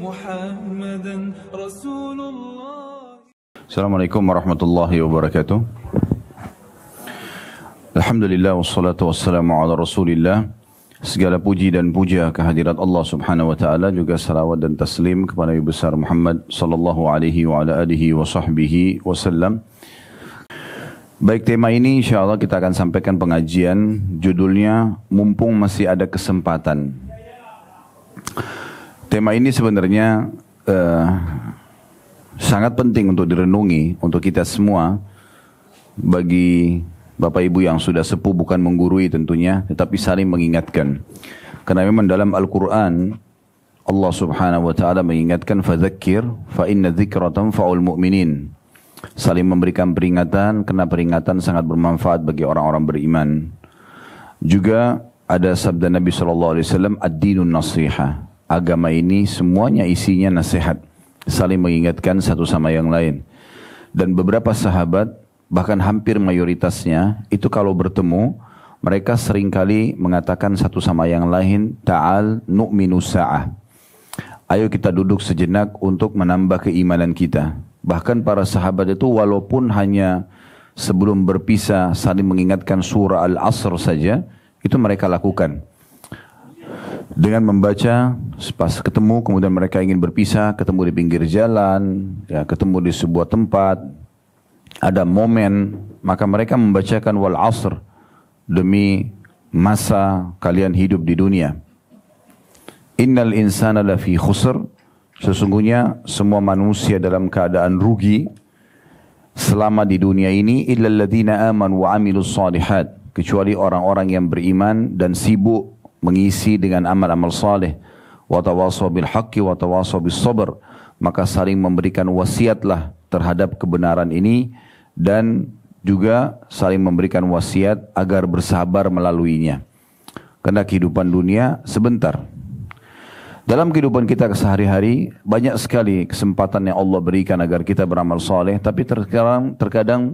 محمدا رسول الله. Assalamualaikum warahmatullahi wabarakatuh. Alhamdulillah wassalatu wassalamu ala rasulillah. Segala puji dan puja kehadirat Allah subhanahu wa ta'ala, juga salawat dan taslim kepada Nabi besar Muhammad sallallahu alaihi wa ala alihi wa sahbihi wasallam. Baik, tema ini insyaAllah kita akan sampaikan pengajian, judulnya Mumpung Masih Ada Kesempatan. Tema ini sebenarnya sangat penting untuk direnungi untuk kita semua, bagi Bapak Ibu yang sudah sepuh, bukan menggurui tentunya, tetapi saling mengingatkan. Karena memang dalam Al-Quran Allah subhanahu wa ta'ala mengingatkan, fadzakir fa inna dzikra tanfa'ul mu'minin. Saling memberikan peringatan, karena peringatan sangat bermanfaat bagi orang-orang beriman. Juga ada sabda Nabi SAW, ad-dinun nasihah. Agama ini semuanya isinya nasihat, saling mengingatkan satu sama yang lain. Dan beberapa sahabat, bahkan hampir mayoritasnya, itu kalau bertemu, mereka seringkali mengatakan satu sama yang lain, ta'al nu'minu sa'ah. Ayo kita duduk sejenak untuk menambah keimanan kita. Bahkan para sahabat itu walaupun hanya sebelum berpisah saling mengingatkan surah Al-Asr saja, itu mereka lakukan. Dengan membaca, pas ketemu, kemudian mereka ingin berpisah, ketemu di pinggir jalan, ya, ketemu di sebuah tempat, ada momen, maka mereka membacakan wal asr, demi masa kalian hidup di dunia. Innal insana lafi khusr, sesungguhnya semua manusia dalam keadaan rugi selama di dunia ini, illal ladzina amanu wa amilus shalihat, kecuali orang-orang yang beriman dan sibuk mengisi dengan amal-amal saleh. Wa tawasaw bil haqqi wa tawasaw bis sabr, maka saling memberikan wasiatlah terhadap kebenaran ini, dan juga saling memberikan wasiat agar bersabar melaluinya. Karena kehidupan dunia sebentar. Dalam kehidupan kita sehari-hari banyak sekali kesempatan yang Allah berikan agar kita beramal saleh, tapi terkadang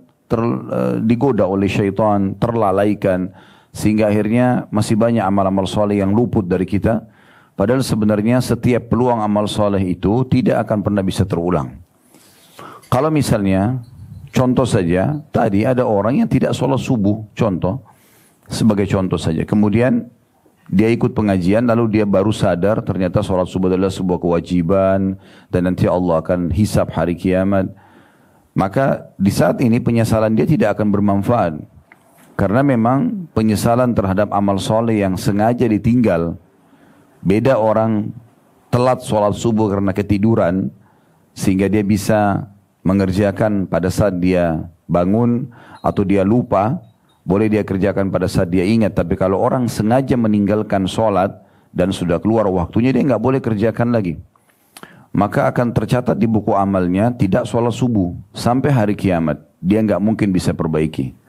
digoda oleh syaitan, terlalaikan, sehingga akhirnya masih banyak amal-amal saleh yang luput dari kita. Padahal sebenarnya setiap peluang amal saleh itu tidak akan pernah bisa terulang. Kalau misalnya, contoh saja, tadi ada orang yang tidak sholat subuh, contoh, sebagai contoh saja. Kemudian dia ikut pengajian, lalu dia baru sadar ternyata sholat subuh adalah sebuah kewajiban, dan nanti Allah akan hisab hari kiamat. Maka di saat ini penyesalan dia tidak akan bermanfaat. Karena memang penyesalan terhadap amal soleh yang sengaja ditinggal. Beda orang telat sholat subuh karena ketiduran, sehingga dia bisa mengerjakan pada saat dia bangun, atau dia lupa, boleh dia kerjakan pada saat dia ingat. Tapi kalau orang sengaja meninggalkan sholat dan sudah keluar waktunya, dia nggak boleh kerjakan lagi. Maka akan tercatat di buku amalnya tidak sholat subuh sampai hari kiamat. Dia nggak mungkin bisa perbaiki.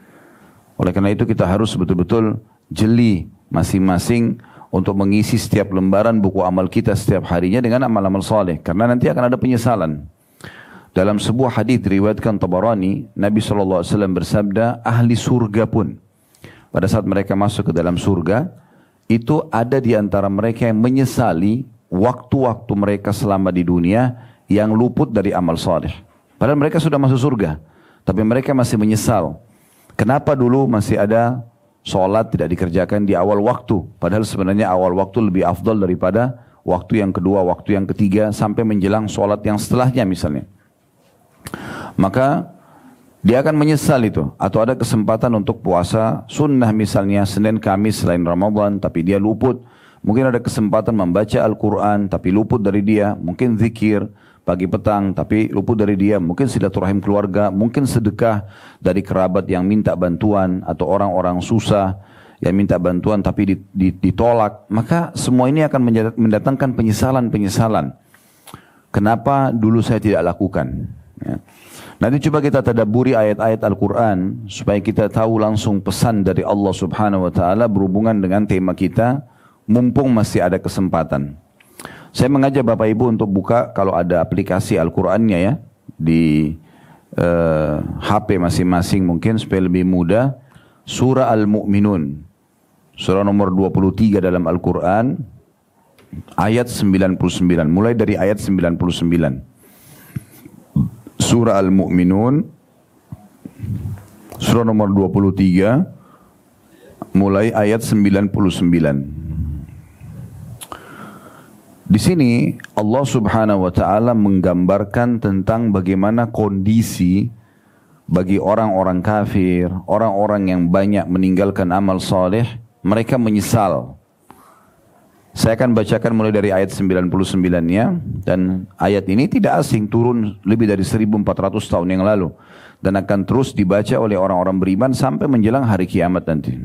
Oleh karena itu kita harus betul-betul jeli masing-masing untuk mengisi setiap lembaran buku amal kita setiap harinya dengan amal-amal saleh. Karena nanti akan ada penyesalan. Dalam sebuah hadis diriwayatkan Tabarani, Nabi SAW bersabda, ahli surga pun pada saat mereka masuk ke dalam surga, itu ada di antara mereka yang menyesali waktu-waktu mereka selama di dunia yang luput dari amal saleh. Padahal mereka sudah masuk surga, tapi mereka masih menyesal. Kenapa dulu masih ada sholat tidak dikerjakan di awal waktu? Padahal sebenarnya awal waktu lebih afdal daripada waktu yang kedua, waktu yang ketiga, sampai menjelang sholat yang setelahnya misalnya. Maka dia akan menyesal itu. Atau ada kesempatan untuk puasa sunnah misalnya Senin Kamis selain Ramadan, tapi dia luput. Mungkin ada kesempatan membaca Al-Quran, tapi luput dari dia. Mungkin zikir pagi petang, tapi luput dari dia. Mungkin silaturahim keluarga, mungkin sedekah dari kerabat yang minta bantuan, atau orang-orang susah yang minta bantuan tapi ditolak. Maka semua ini akan mendatangkan penyesalan-penyesalan. Kenapa dulu saya tidak lakukan? Ya. Nanti coba kita tadabburi ayat-ayat Al-Quran supaya kita tahu langsung pesan dari Allah Subhanahu Wa Taala berhubungan dengan tema kita, mumpung masih ada kesempatan. Saya mengajak Bapak Ibu untuk buka kalau ada aplikasi Al-Qurannya ya di HP masing-masing mungkin supaya lebih mudah. Surah Al-Mu'minun, surah nomor 23 dalam Al-Quran. ayat 99, mulai dari ayat 99. Surah Al-Mu'minun, surah nomor 23, mulai ayat 99. Di sini Allah Subhanahu wa taala menggambarkan tentang bagaimana kondisi bagi orang-orang kafir, orang-orang yang banyak meninggalkan amal soleh, mereka menyesal. Saya akan bacakan mulai dari ayat 99-nya, dan ayat ini tidak asing, turun lebih dari 1400 tahun yang lalu dan akan terus dibaca oleh orang-orang beriman sampai menjelang hari kiamat nanti.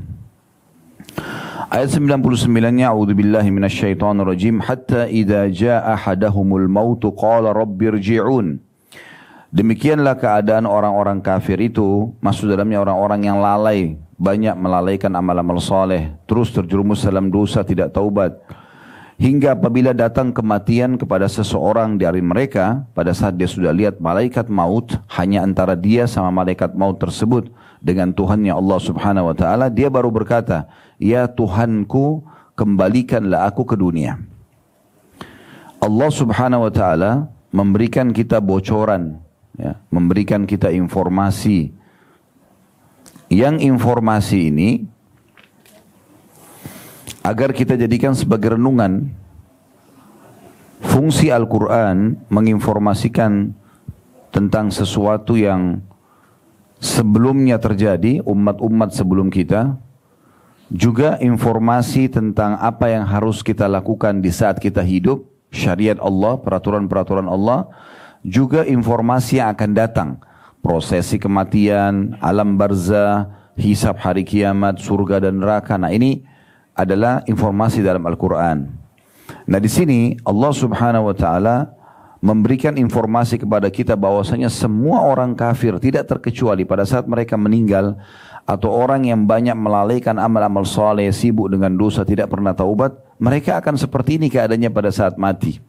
Ayat 99-nya, A'udzubillahi minasyaitonirrajim, hatta idza jaa ahadahumul maut qala rabbirji'un. Demikianlah keadaan orang-orang kafir itu, maksud dalamnya orang-orang yang lalai, banyak melalaikan amal-amal saleh, terus terjerumus dalam dosa, tidak taubat. Hingga apabila datang kematian kepada seseorang dari mereka, pada saat dia sudah lihat malaikat maut, hanya antara dia sama malaikat maut tersebut dengan Tuhannya Allah Subhanahu wa taala, dia baru berkata, "Ya Tuhanku, kembalikanlah aku ke dunia." Allah Subhanahu wa taala memberikan kita bocoran, ya, memberikan kita informasi. Yang informasi ini agar kita jadikan sebagai renungan. Fungsi Al-Quran menginformasikan tentang sesuatu yang sebelumnya terjadi, umat-umat sebelum kita. Juga informasi tentang apa yang harus kita lakukan di saat kita hidup, syariat Allah, peraturan-peraturan Allah. Juga informasi yang akan datang, prosesi kematian, alam barzah, hisab hari kiamat, surga dan neraka. Nah, ini adalah informasi dalam Al-Quran. Nah, di sini Allah Subhanahu wa taala memberikan informasi kepada kita bahwasanya semua orang kafir tidak terkecuali pada saat mereka meninggal, atau orang yang banyak melalaikan amal-amal saleh, sibuk dengan dosa, tidak pernah taubat, mereka akan seperti ini keadaannya pada saat mati.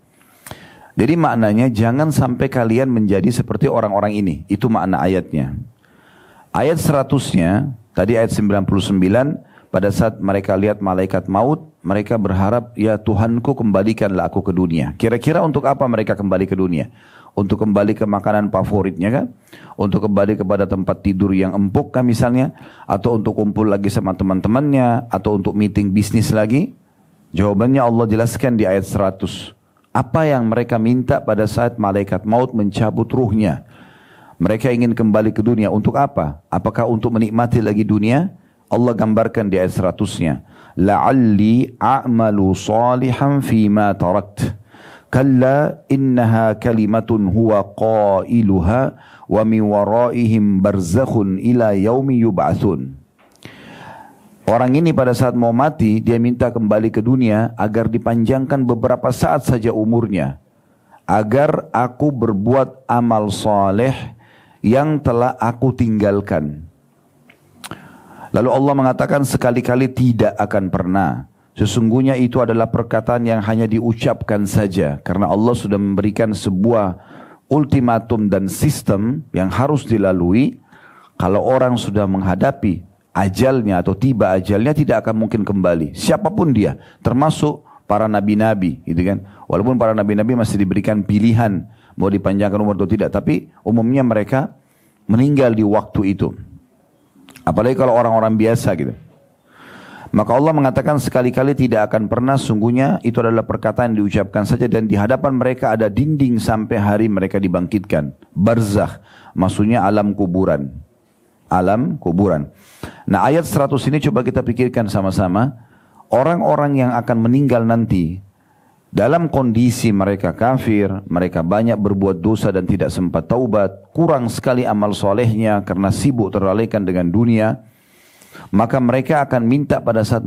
Jadi maknanya jangan sampai kalian menjadi seperti orang-orang ini. Itu makna ayatnya. Ayat 100-nya, tadi ayat 99, pada saat mereka lihat malaikat maut, mereka berharap, "Ya Tuhanku, kembalikanlah aku ke dunia." Kira-kira untuk apa mereka kembali ke dunia? Untuk kembali ke makanan favoritnya kan? Untuk kembali kepada tempat tidur yang empuk kan misalnya? Atau untuk kumpul lagi sama teman-temannya? Atau untuk meeting bisnis lagi? Jawabannya Allah jelaskan di ayat 100. Apa yang mereka minta pada saat malaikat maut mencabut ruhnya? Mereka ingin kembali ke dunia. Untuk apa? Apakah untuk menikmati lagi dunia? Allah gambarkan di ayat 100-nya, "La'alli a'malu salihan fima tarakt. Kalla innaha kalimatun huwa qailuha wa min waraihim barzakhun ila yaumi yub'atsun." Orang ini pada saat mau mati, dia minta kembali ke dunia agar dipanjangkan beberapa saat saja umurnya, agar aku berbuat amal saleh yang telah aku tinggalkan. Lalu Allah mengatakan, sekali-kali tidak akan pernah. Sesungguhnya itu adalah perkataan yang hanya diucapkan saja. Karena Allah sudah memberikan sebuah ultimatum dan sistem yang harus dilalui. Kalau orang sudah menghadapi ajalnya atau tiba ajalnya, tidak akan mungkin kembali. Siapapun dia, termasuk para nabi-nabi, gitu kan. Walaupun para nabi-nabi masih diberikan pilihan mau dipanjangkan umur atau tidak, tapi umumnya mereka meninggal di waktu itu. Apalagi kalau orang-orang biasa gitu. Maka Allah mengatakan sekali-kali tidak akan pernah, sungguhnya itu adalah perkataan yang diucapkan saja, dan di hadapan mereka ada dinding sampai hari mereka dibangkitkan. Barzakh, maksudnya alam kuburan. Alam kuburan. Nah, ayat 100 ini coba kita pikirkan sama-sama. Orang-orang yang akan meninggal nanti dalam kondisi mereka kafir, mereka banyak berbuat dosa dan tidak sempat taubat, kurang sekali amal solehnya karena sibuk terlalaikan dengan dunia, maka mereka akan minta pada saat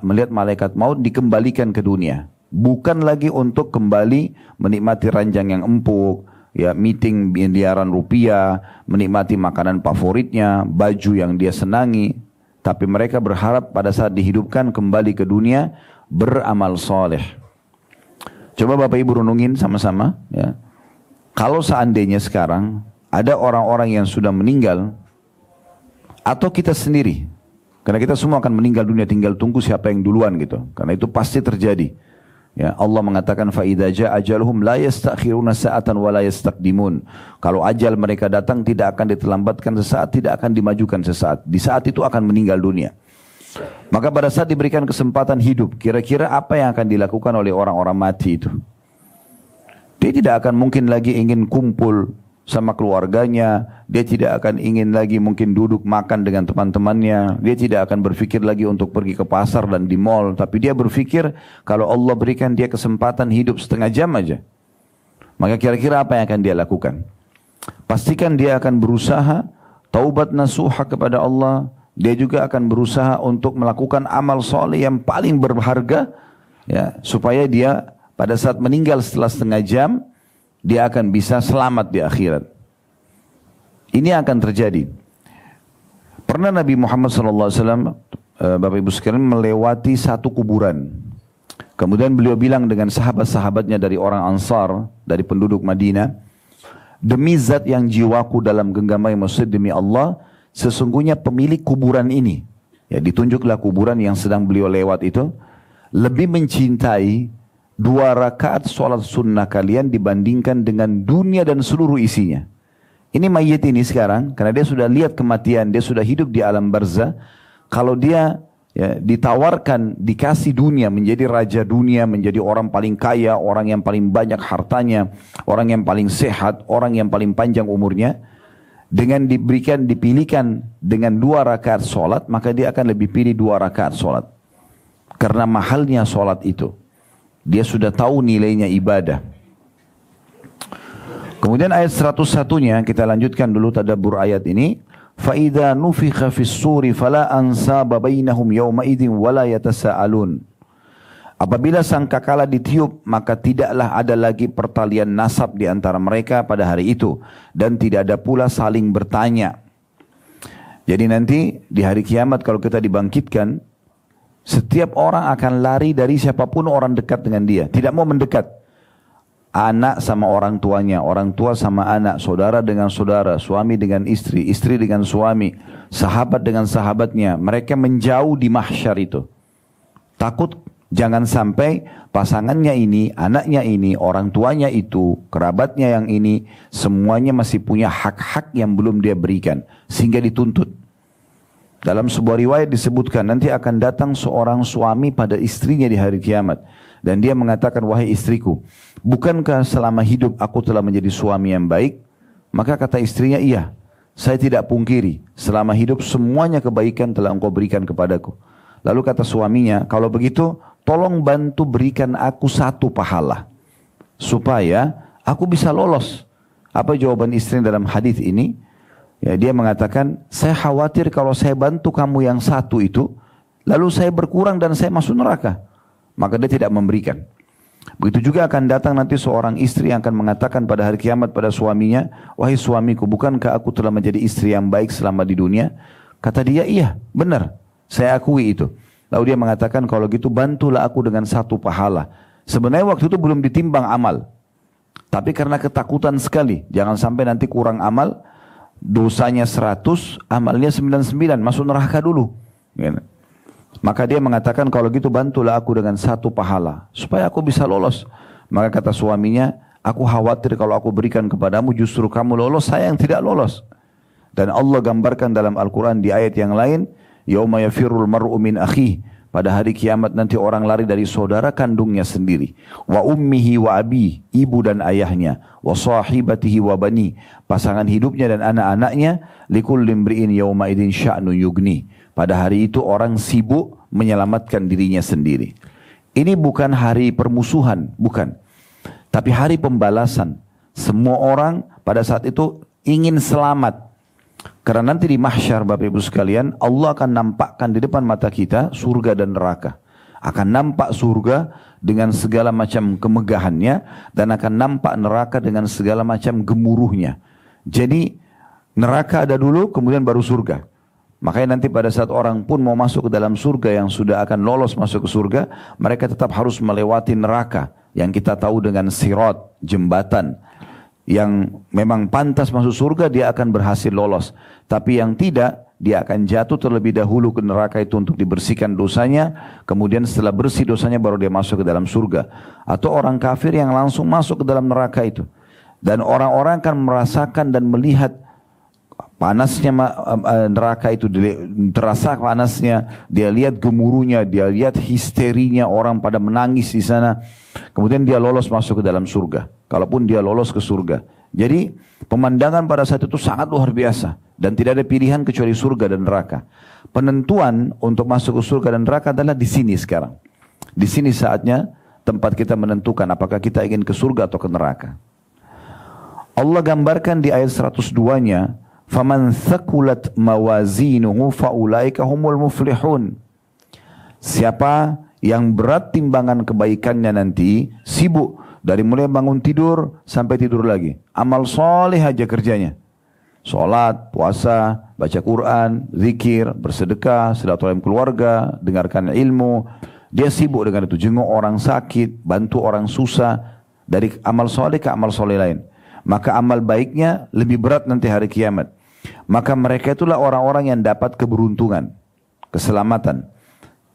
melihat malaikat maut dikembalikan ke dunia. Bukan lagi untuk kembali menikmati ranjang yang empuk, ya, meeting miliaran rupiah, menikmati makanan favoritnya, baju yang dia senangi, tapi mereka berharap pada saat dihidupkan kembali ke dunia beramal soleh. Coba Bapak Ibu renungin sama-sama, ya. Kalau seandainya sekarang ada orang-orang yang sudah meninggal, atau kita sendiri, karena kita semua akan meninggal dunia, tinggal tunggu siapa yang duluan gitu, karena itu pasti terjadi. Ya, Allah mengatakan fa idza jaa ajaluhum la yastakhiruna sa'atan wa la yastaqdimun. Kalau ajal mereka datang tidak akan diterlambatkan sesaat, tidak akan dimajukan sesaat. Di saat itu akan meninggal dunia. Maka pada saat diberikan kesempatan hidup, kira-kira apa yang akan dilakukan oleh orang-orang mati itu? Dia tidak akan mungkin lagi ingin kumpul sama keluarganya, dia tidak akan ingin lagi mungkin duduk makan dengan teman-temannya, dia tidak akan berpikir lagi untuk pergi ke pasar dan di mall, tapi dia berpikir kalau Allah berikan dia kesempatan hidup setengah jam aja, maka kira-kira apa yang akan dia lakukan? Pastikan dia akan berusaha taubat nasuha kepada Allah, dia juga akan berusaha untuk melakukan amal soleh yang paling berharga, ya, supaya dia pada saat meninggal setelah setengah jam, dia akan bisa selamat di akhirat. Ini akan terjadi. Pernah Nabi Muhammad SAW, Bapak Ibu sekalian, melewati satu kuburan. Kemudian beliau bilang dengan sahabat-sahabatnya dari orang Ansar, dari penduduk Madinah, demi zat yang jiwaku dalam genggamai masjid demi Allah, sesungguhnya pemilik kuburan ini, ya ditunjuklah kuburan yang sedang beliau lewat itu, lebih mencintai 2 rakaat sholat sunnah kalian dibandingkan dengan dunia dan seluruh isinya. Ini mayit ini sekarang, karena dia sudah lihat kematian, dia sudah hidup di alam barzah. Kalau dia ya, ditawarkan, dikasih dunia, menjadi raja dunia, menjadi orang paling kaya, orang yang paling banyak hartanya, orang yang paling sehat, orang yang paling panjang umurnya, dengan dipilihkan dengan 2 rakaat sholat, maka dia akan lebih pilih 2 rakaat sholat. Karena mahalnya sholat itu. Dia sudah tahu nilainya ibadah. Kemudian ayat 101-nya kita lanjutkan dulu tadabbur ayat ini. فَإِذَا نُفِخَ فِي الصُّورِ فَلَا أَنْسَابَ بَيْنَهُمْ يَوْمَئِذٍ وَلَا يَتَسَاءَلُونَ. Apabila sangkakala ditiup, maka tidaklah ada lagi pertalian nasab di antara mereka pada hari itu, dan tidak ada pula saling bertanya. Jadi nanti di hari kiamat kalau kita dibangkitkan, setiap orang akan lari dari siapapun orang dekat dengan dia. Tidak mau mendekat. Anak sama orang tuanya, orang tua sama anak, saudara dengan saudara, suami dengan istri, istri dengan suami, sahabat dengan sahabatnya. Mereka menjauh di mahsyar itu. Takut jangan sampai pasangannya ini, anaknya ini, orang tuanya itu, kerabatnya yang ini, semuanya masih punya hak-hak yang belum dia berikan. Sehingga dituntut. Dalam sebuah riwayat disebutkan nanti akan datang seorang suami pada istrinya di hari kiamat. Dan dia mengatakan, wahai istriku, bukankah selama hidup aku telah menjadi suami yang baik? Maka kata istrinya, iya, saya tidak pungkiri. Selama hidup semuanya kebaikan telah engkau berikan kepadaku. Lalu kata suaminya, kalau begitu tolong bantu berikan aku 1 pahala. Supaya aku bisa lolos. Apa jawaban istri dalam hadis ini? Ya, dia mengatakan, saya khawatir kalau saya bantu kamu yang 1 itu, lalu saya berkurang dan saya masuk neraka. Maka dia tidak memberikan. Begitu juga akan datang nanti seorang istri yang akan mengatakan pada hari kiamat pada suaminya, wahai suamiku, bukankah aku telah menjadi istri yang baik selama di dunia? Kata dia, iya, benar, saya akui itu. Lalu dia mengatakan, kalau gitu bantulah aku dengan 1 pahala. Sebenarnya waktu itu belum ditimbang amal. Tapi karena ketakutan sekali, jangan sampai nanti kurang amal, dosanya 100, amalnya 99, masuk neraka dulu. Maka dia mengatakan, kalau gitu bantulah aku dengan 1 pahala, supaya aku bisa lolos. Maka kata suaminya, aku khawatir kalau aku berikan kepadamu justru kamu lolos, saya yang tidak lolos. Dan Allah gambarkan dalam Al-Quran di ayat yang lain, yauma yafirul mar'u min akhihi, pada hari kiamat nanti orang lari dari saudara kandungnya sendiri. Wa ummihi wa abi, ibu dan ayahnya. Wa sahibatihi wa bani, pasangan hidupnya dan anak-anaknya. Likulli imri'in yauma idin sya'nu yugni. Pada hari itu orang sibuk menyelamatkan dirinya sendiri. Ini bukan hari permusuhan, bukan. Tapi hari pembalasan. Semua orang pada saat itu ingin selamat. Karena nanti di mahsyar Bapak Ibu sekalian, Allah akan nampakkan di depan mata kita surga dan neraka. Akan nampak surga dengan segala macam kemegahannya, dan akan nampak neraka dengan segala macam gemuruhnya. Jadi neraka ada dulu, kemudian baru surga. Makanya nanti pada saat orang pun mau masuk ke dalam surga, yang sudah akan lolos masuk ke surga, mereka tetap harus melewati neraka. Yang kita tahu dengan sirat, jembatan. Yang memang pantas masuk surga, dia akan berhasil lolos. Tapi yang tidak, dia akan jatuh terlebih dahulu ke neraka itu untuk dibersihkan dosanya, kemudian setelah bersih dosanya baru dia masuk ke dalam surga. Atau orang kafir yang langsung masuk ke dalam neraka itu. Dan orang-orang akan merasakan dan melihat panasnya neraka itu, terasa panasnya, dia lihat gemuruhnya, dia lihat histerinya orang pada menangis di sana. Kemudian dia lolos masuk ke dalam surga. Kalaupun dia lolos ke surga. Jadi pemandangan pada saat itu sangat luar biasa. Dan tidak ada pilihan kecuali surga dan neraka. Penentuan untuk masuk ke surga dan neraka adalah di sini sekarang. Di sini saatnya tempat kita menentukan apakah kita ingin ke surga atau ke neraka. Allah gambarkan di ayat 102-nya, "Faman thaqulat mawazinuhu faulaika humul muflihun." Siapa yang berat timbangan kebaikannya nanti, sibuk dari mulai bangun tidur sampai tidur lagi. Amal soleh aja kerjanya. Sholat, puasa, baca Quran, zikir, bersedekah, silaturahim keluarga, dengarkan ilmu. Dia sibuk dengan itu, jenguk orang sakit, bantu orang susah, dari amal soleh ke amal soleh lain. Maka amal baiknya lebih berat nanti hari kiamat. Maka mereka itulah orang-orang yang dapat keberuntungan, keselamatan.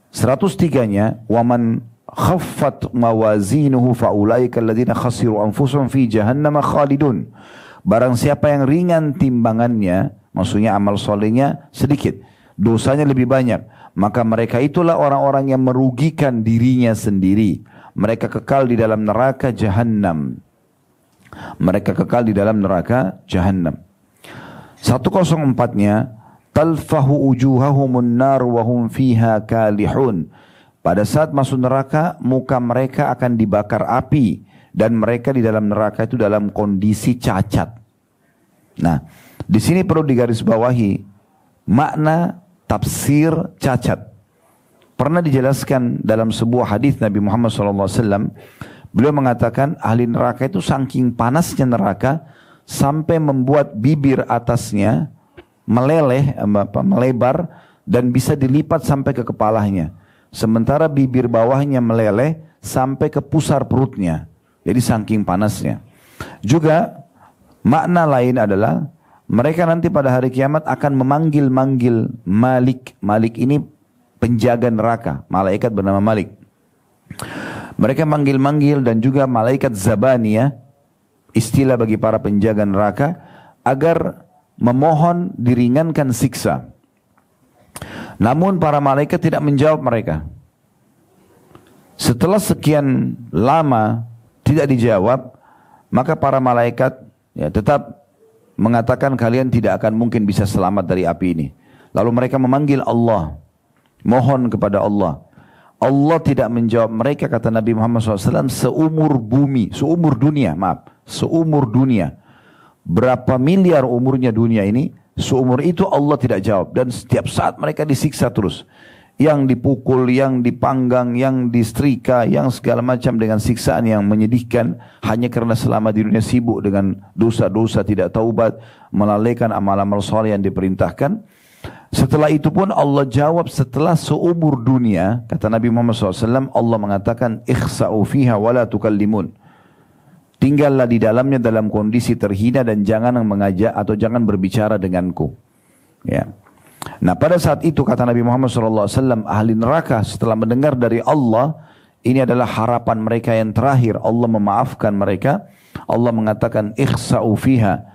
103-nya, waman khaffat mawazinuhu faulaika alladziina khasiru anfusahum fi jahannam khalidun. Barang siapa yang ringan timbangannya, maksudnya amal solehnya sedikit, dosanya lebih banyak, maka mereka itulah orang-orang yang merugikan dirinya sendiri. Mereka kekal di dalam neraka Jahannam. Mereka kekal di dalam neraka Jahannam. 104-nya, talfahu ujuhahumun nar wa hum fiha kalihun. Pada saat masuk neraka, muka mereka akan dibakar api. Dan mereka di dalam neraka itu dalam kondisi cacat. Nah, di sini perlu digarisbawahi makna tafsir cacat. Pernah dijelaskan dalam sebuah hadis Nabi Muhammad SAW. Beliau mengatakan ahli neraka itu saking panasnya neraka sampai membuat bibir atasnya meleleh, melebar dan bisa dilipat sampai ke kepalanya. Sementara bibir bawahnya meleleh sampai ke pusar perutnya. Jadi saking panasnya. Juga makna lain adalah mereka nanti pada hari kiamat akan memanggil-manggil Malik. Malik ini penjaga neraka. Malaikat bernama Malik. Mereka manggil-manggil dan juga malaikat Zabaniyah, istilah bagi para penjaga neraka, agar memohon diringankan siksa. Namun para malaikat tidak menjawab mereka. Setelah sekian lama tidak dijawab, maka para malaikat tetap mengatakan kalian tidak akan mungkin bisa selamat dari api ini. Lalu mereka memanggil Allah, mohon kepada Allah. Allah tidak menjawab mereka, kata Nabi Muhammad SAW, seumur bumi, seumur dunia, seumur dunia. Berapa miliar umurnya dunia ini, seumur itu Allah tidak jawab. Dan setiap saat mereka disiksa terus. Yang dipukul, yang dipanggang, yang disetrika, yang segala macam dengan siksaan yang menyedihkan. Hanya karena selama di dunia sibuk dengan dosa-dosa, tidak taubat, melalaikan amal-amal soleh yang diperintahkan. Setelah itu pun Allah jawab setelah seumur dunia. Kata Nabi Muhammad SAW, Allah mengatakan, ikhsa'u fiha wa la tukallimun. Tinggallah di dalamnya dalam kondisi terhina dan jangan mengajak atau jangan berbicara denganku. Ya. Nah pada saat itu kata Nabi Muhammad SAW, ahli neraka setelah mendengar dari Allah, ini adalah harapan mereka yang terakhir. Allah memaafkan mereka. Allah mengatakan ikhsa'u fiha,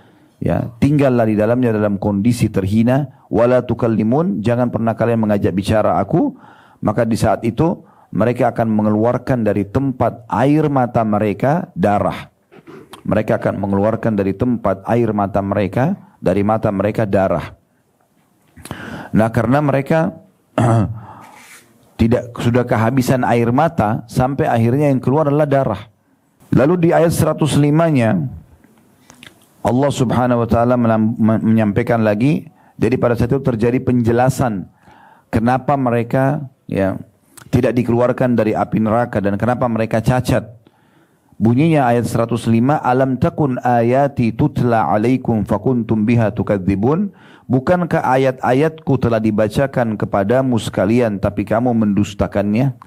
ya, tinggallah di dalamnya dalam kondisi terhina. Wala tukallimun, jangan pernah kalian mengajak bicara aku. Maka di saat itu mereka akan mengeluarkan dari tempat air mata mereka darah. Mereka akan mengeluarkan dari tempat air mata mereka, dari mata mereka darah. Nah karena mereka sudah kehabisan air mata, sampai akhirnya yang keluar adalah darah. Lalu di ayat 105-nya Allah subhanahu wa ta'ala menyampaikan lagi. Jadi pada saat itu terjadi penjelasan kenapa mereka tidak dikeluarkan dari api neraka dan kenapa mereka cacat. Bunyinya ayat 105, alam takun ayati tutla alaikum fakuntum biha tukadzibun. Bukankah ayat-ayatku telah dibacakan kepadamu sekalian tapi kamu mendustakannya?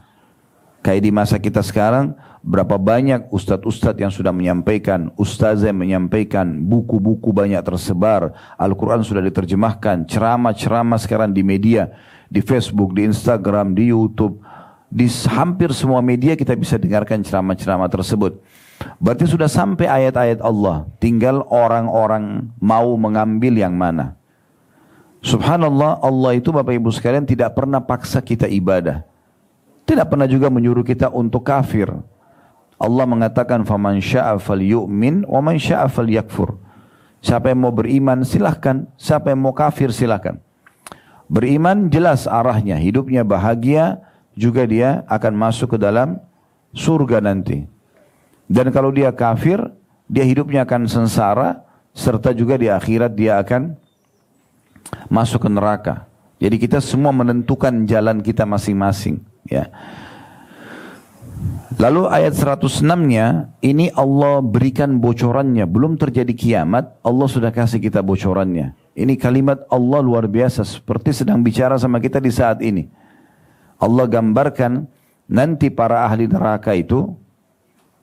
Kayak di masa kita sekarang, berapa banyak ustadz-ustadz yang sudah menyampaikan, ustazah yang menyampaikan, buku-buku banyak tersebar, Al-Quran sudah diterjemahkan, ceramah-ceramah sekarang di media, di Facebook, di Instagram, di YouTube, di hampir semua media kita bisa dengarkan ceramah-ceramah tersebut. Berarti sudah sampai ayat-ayat Allah, tinggal orang-orang mau mengambil yang mana. Subhanallah, Allah itu Bapak Ibu sekalian tidak pernah paksa kita ibadah. Tidak pernah juga menyuruh kita untuk kafir. Allah mengatakan, "Faman syaa'a falyu'min wa man syaa'a falyakfur." Siapa yang mau beriman silahkan, siapa yang mau kafir silahkan. Beriman jelas arahnya, hidupnya bahagia, juga dia akan masuk ke dalam surga nanti. Dan kalau dia kafir, dia hidupnya akan sengsara, serta juga di akhirat dia akan masuk ke neraka. Jadi kita semua menentukan jalan kita masing-masing. Ya. Lalu ayat 106-nya, ini Allah berikan bocorannya. Belum terjadi kiamat, Allah sudah kasih kita bocorannya. Ini kalimat Allah luar biasa, seperti sedang bicara sama kita di saat ini. Allah gambarkan nanti para ahli neraka itu,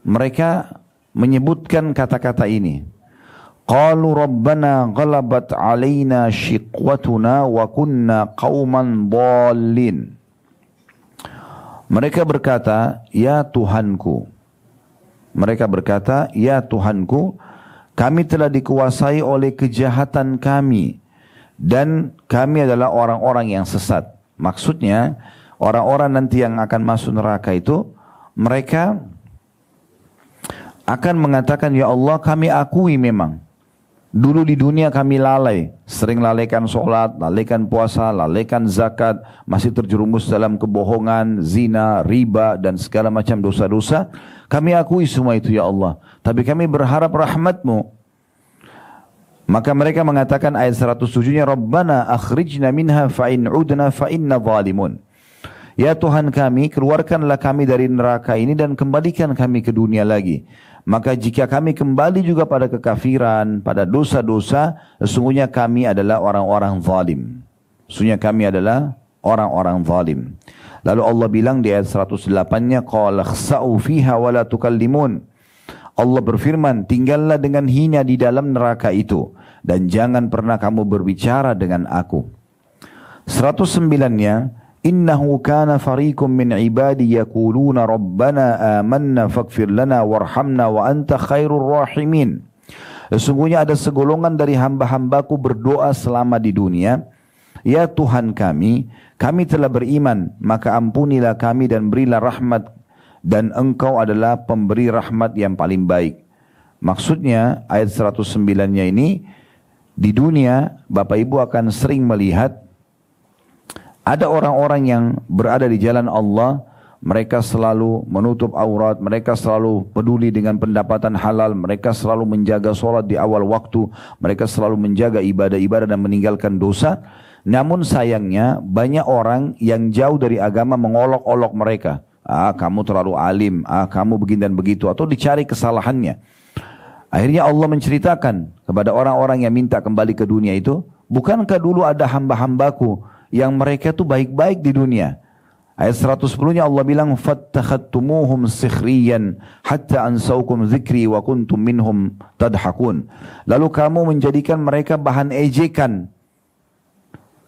mereka menyebutkan kata-kata ini. Qalu rabbana ghalabat alaina shiqwatuna wa kunna qauman dhalin. Mereka berkata, ya Tuhanku. Mereka berkata, ya Tuhanku, kami telah dikuasai oleh kejahatan kami. Dan kami adalah orang-orang yang sesat. Maksudnya, orang-orang nanti yang akan masuk neraka itu, mereka akan mengatakan, ya Allah kami akui memang. Dulu di dunia kami lalai, sering lalaikan sholat, lalaikan puasa, lalaikan zakat, masih terjerumus dalam kebohongan, zina, riba dan segala macam dosa-dosa. Kami akui semua itu ya Allah, tapi kami berharap rahmat-Mu. Maka mereka mengatakan ayat 107-nya, Rabbana akhrijna minha fa'in udna fa'inna zalimun. Ya Tuhan kami, keluarkanlah kami dari neraka ini dan kembalikan kami ke dunia lagi. Maka jika kami kembali juga pada kekafiran, pada dosa-dosa, sesungguhnya kami adalah orang-orang zalim. Sesungguhnya kami adalah orang-orang zalim. Lalu Allah bilang di ayat 108-nya, qala khsa'u fiha wa la tukallimun. Allah berfirman, tinggallah dengan hina di dalam neraka itu dan jangan pernah kamu berbicara dengan aku. 109-nya, innahu kana fariqum min ibadi yaquluna rabbana amanna faghfir lana warhamna wa anta khairur rahimin. Sesungguhnya ada segolongan dari hamba-hambaku berdoa selama di dunia, ya Tuhan kami telah beriman, maka ampunilah kami dan berilah rahmat, dan engkau adalah pemberi rahmat yang paling baik. Maksudnya ayat 109-nya ini, di dunia Bapak Ibu akan sering melihat ada orang-orang yang berada di jalan Allah, mereka selalu menutup aurat, mereka selalu peduli dengan pendapatan halal, mereka selalu menjaga sholat di awal waktu, mereka selalu menjaga ibadah-ibadah dan meninggalkan dosa. Namun sayangnya banyak orang yang jauh dari agama mengolok-olok mereka. Kamu terlalu alim, kamu begini dan begitu, atau dicari kesalahannya. Akhirnya Allah menceritakan kepada orang-orang yang minta kembali ke dunia itu, bukankah dulu ada hamba-hambaku yang mereka itu baik-baik di dunia. Ayat 110-nya Allah bilang, fattakhadtumuhum sikhriyan hatta ansaukum dzikri wa kuntum minhum tadhakun. Lalu kamu menjadikan mereka bahan ejekan.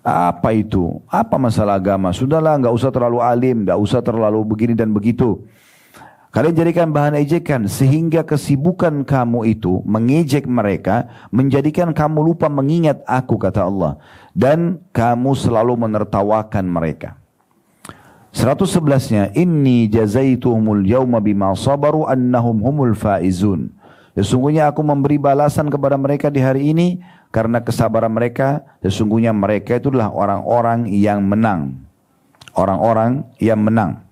Apa itu? Apa masalah agama? Sudahlah, enggak usah terlalu alim, enggak usah terlalu begini dan begitu. Kalian jadikan bahan ejekan sehingga kesibukan kamu itu mengejek mereka menjadikan kamu lupa mengingat aku, kata Allah, dan kamu selalu menertawakan mereka. 111-nya, inni jazaituhumul yawma bima sabaru annahum humul faizun. Sesungguhnya aku memberi balasan kepada mereka di hari ini karena kesabaran mereka. Sesungguhnya mereka itulah orang-orang yang menang. Orang-orang yang menang.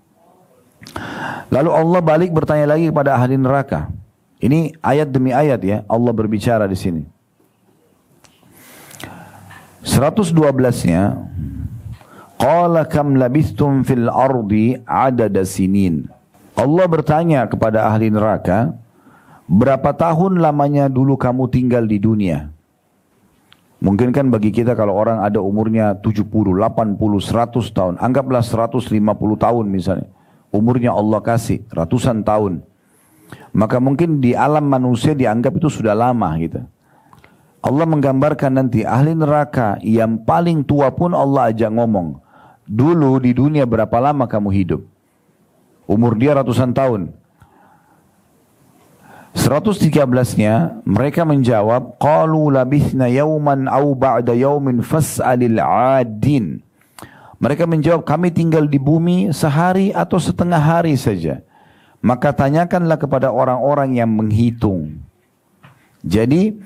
Lalu Allah balik bertanya lagi kepada ahli neraka. Ini ayat demi ayat ya, Allah berbicara di sini. 112-nya, qala kam labithtum fil ardi adada sinin. Allah bertanya kepada ahli neraka, berapa tahun lamanya dulu kamu tinggal di dunia? Mungkin kan bagi kita kalau orang ada umurnya 70, 80, 100 tahun, anggaplah 150 tahun misalnya. umurnya Allah kasih ratusan tahun. Maka mungkin di alam manusia dianggap itu sudah lama gitu. Allah menggambarkan nanti ahli neraka yang paling tua pun Allah ajak ngomong. Dulu di dunia berapa lama kamu hidup? Umur dia ratusan tahun. 113-nya mereka menjawab, qalu labithna yawman aw ba'da yawmin fas'alil 'adin. Mereka menjawab, kami tinggal di bumi sehari atau setengah hari saja. Maka tanyakanlah kepada orang-orang yang menghitung. Jadi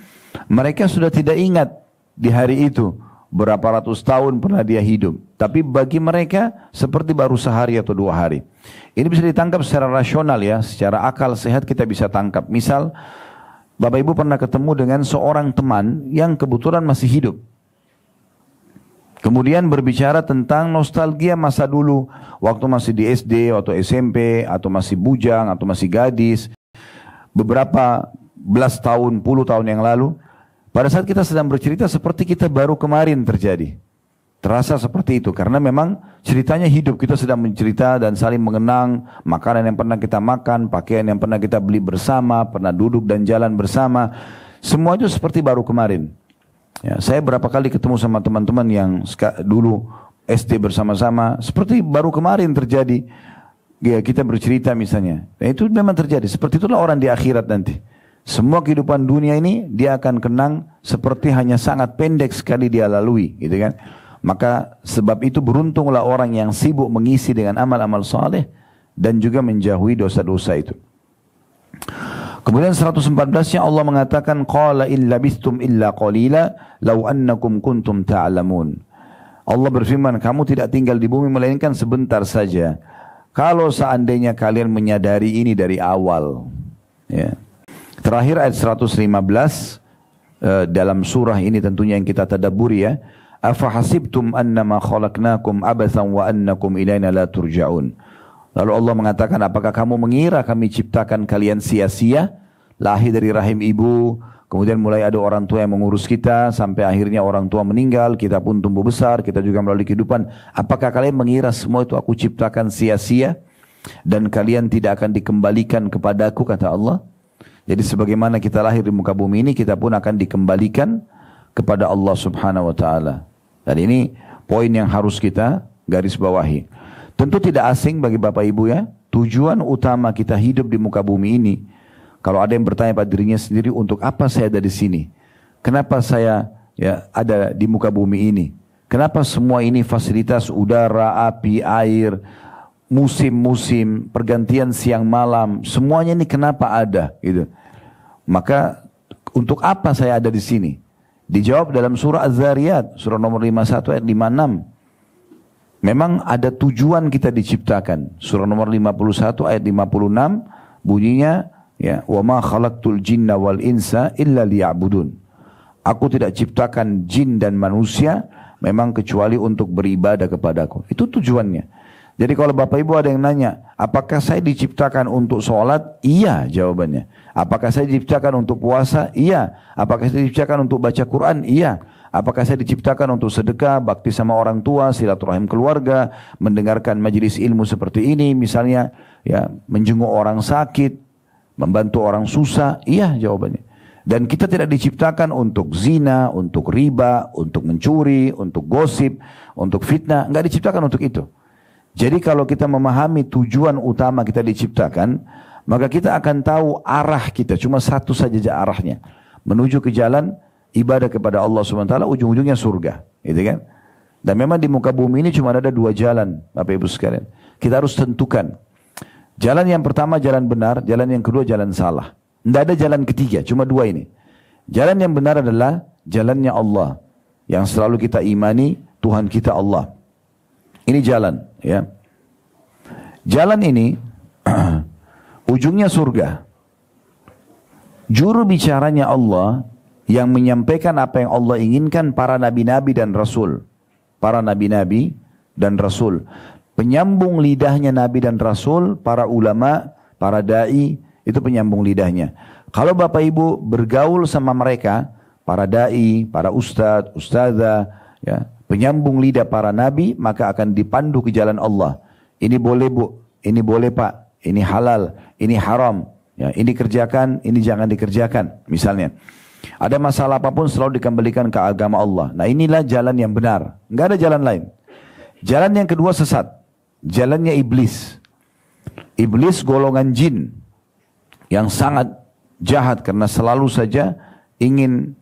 mereka sudah tidak ingat di hari itu berapa ratus tahun pernah dia hidup. Tapi bagi mereka seperti baru sehari atau 2 hari. Ini bisa ditangkap secara rasional ya, secara akal sehat kita bisa tangkap. Misal, Bapak Ibu pernah ketemu dengan seorang teman yang kebetulan masih hidup. Kemudian berbicara tentang nostalgia masa dulu, waktu masih di SD atau SMP, atau masih bujang, atau masih gadis. Beberapa belas tahun, puluh tahun yang lalu, pada saat kita sedang bercerita seperti kita baru kemarin terjadi. Terasa seperti itu karena memang ceritanya hidup, kita sedang mencerita dan saling mengenang makanan yang pernah kita makan, pakaian yang pernah kita beli bersama, pernah duduk dan jalan bersama. Semua itu seperti baru kemarin. Ya, saya berapa kali ketemu sama teman-teman yang dulu SD bersama-sama, seperti baru kemarin terjadi. Ya, kita bercerita misalnya. Dan itu memang terjadi. Seperti itulah orang di akhirat nanti. Semua kehidupan dunia ini dia akan kenang seperti hanya sangat pendek sekali dia lalui, gitu kan? Maka sebab itu beruntunglah orang yang sibuk mengisi dengan amal-amal saleh dan juga menjauhi dosa-dosa itu. Kemudian 114-nya Allah mengatakan qala in labistum illa qalila law annakum kuntum ta'lamun. Allah berfirman, kamu tidak tinggal di bumi melainkan sebentar saja. Kalau seandainya kalian menyadari ini dari awal. Ya. Terakhir ayat 115 dalam surah ini tentunya yang kita tadabburi ya. Afahasibtum annama khalaqnakum abathan wa annakum ilaina la turja'un. Lalu Allah mengatakan, apakah kamu mengira kami ciptakan kalian sia-sia? Lahir dari rahim ibu, kemudian mulai ada orang tua yang mengurus kita, sampai akhirnya orang tua meninggal, kita pun tumbuh besar, kita juga melalui kehidupan. Apakah kalian mengira semua itu aku ciptakan sia-sia? Dan kalian tidak akan dikembalikan kepadaku, kata Allah. Jadi sebagaimana kita lahir di muka bumi ini, kita pun akan dikembalikan kepada Allah subhanahu wa ta'ala. Dan ini poin yang harus kita garis bawahi. Tentu tidak asing bagi Bapak Ibu ya, tujuan utama kita hidup di muka bumi ini. Kalau ada yang bertanya pada dirinya sendiri, untuk apa saya ada di sini? Kenapa saya ya ada di muka bumi ini? Kenapa semua ini fasilitas udara, api, air, musim-musim, pergantian siang malam, semuanya ini kenapa ada? Gitu. Maka untuk apa saya ada di sini? Dijawab dalam surah Az-Zariyat, surah nomor 51 ayat 56. Memang ada tujuan kita diciptakan. Surah nomor 51 ayat 56 bunyinya ya, wa ma khalaqtul jinna wal insa illa liya'budun. Aku tidak ciptakan jin dan manusia memang kecuali untuk beribadah kepadaku. Itu tujuannya. Jadi kalau Bapak Ibu ada yang nanya, apakah saya diciptakan untuk sholat? Iya jawabannya. Apakah saya diciptakan untuk puasa? Iya. Apakah saya diciptakan untuk baca Quran? Iya. Apakah saya diciptakan untuk sedekah, bakti sama orang tua, silaturahim keluarga, mendengarkan majelis ilmu seperti ini, misalnya ya menjenguk orang sakit, membantu orang susah? Iya jawabannya. Dan kita tidak diciptakan untuk zina, untuk riba, untuk mencuri, untuk gosip, untuk fitnah. Enggak diciptakan untuk itu. Jadi kalau kita memahami tujuan utama kita diciptakan, maka kita akan tahu arah kita. Cuma satu saja arahnya. Menuju ke jalan ibadah kepada Allah SWT, ujung-ujungnya surga. Gitu kan? Dan memang di muka bumi ini cuma ada 2 jalan, Bapak Ibu sekalian. Kita harus tentukan. Jalan yang pertama jalan benar, jalan yang kedua jalan salah. Tidak ada jalan ketiga, cuma 2 ini. Jalan yang benar adalah jalannya Allah. Yang selalu kita imani, Tuhan kita Allah. Ini jalan, ya. Jalan ini ujungnya surga. Juru bicaranya Allah yang menyampaikan apa yang Allah inginkan para nabi-nabi dan rasul. Para nabi-nabi dan rasul. Penyambung lidahnya nabi dan rasul, para ulama, para dai, itu penyambung lidahnya. Kalau Bapak Ibu bergaul sama mereka, para dai, para ustadz, ustadzah, ya, penyambung lidah para nabi, maka akan dipandu ke jalan Allah. Ini boleh bu, ini boleh Pak, ini halal, ini haram. Ya, ini kerjakan, ini jangan dikerjakan. Misalnya, ada masalah apapun selalu dikembalikan ke agama Allah. Nah inilah jalan yang benar. Nggak ada jalan lain. Jalan yang kedua sesat. Jalannya iblis. Iblis golongan jin yang sangat jahat karena selalu saja ingin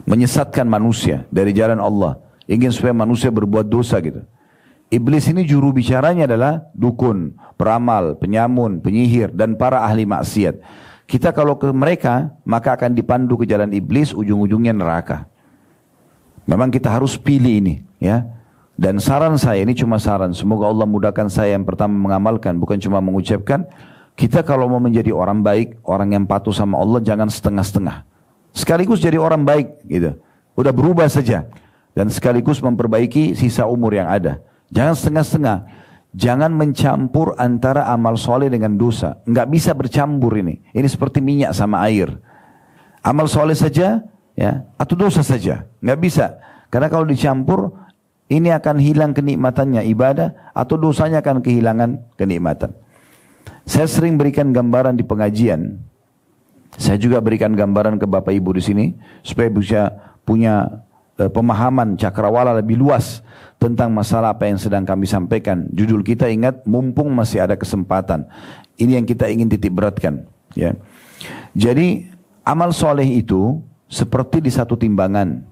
menyesatkan manusia dari jalan Allah. Ingin supaya manusia berbuat dosa gitu. Iblis ini juru bicaranya adalah dukun, peramal, penyamun, penyihir, dan para ahli maksiat. Kita kalau ke mereka, maka akan dipandu ke jalan iblis, ujung-ujungnya neraka. Memang kita harus pilih ini, ya. Dan saran saya, ini cuma saran, semoga Allah mudahkan saya yang pertama mengamalkan, bukan cuma mengucapkan. Kita kalau mau menjadi orang baik, orang yang patuh sama Allah, jangan setengah-setengah. Sekaligus jadi orang baik, gitu. Udah berubah saja. Dan sekaligus memperbaiki sisa umur yang ada. Jangan setengah-setengah. Jangan mencampur antara amal soleh dengan dosa. Enggak bisa bercampur ini. Ini seperti minyak sama air. Amal soleh saja, ya, atau dosa saja. Enggak bisa. Karena kalau dicampur, ini akan hilang kenikmatannya ibadah, atau dosanya akan kehilangan kenikmatan. Saya sering berikan gambaran di pengajian. Saya juga berikan gambaran ke Bapak Ibu di sini supaya bisa punya pemahaman cakrawala lebih luas tentang masalah apa yang sedang kami sampaikan. Judul kita ingat, mumpung masih ada kesempatan. Ini yang kita ingin titik beratkan, ya. Jadi amal soleh itu seperti di satu timbangan,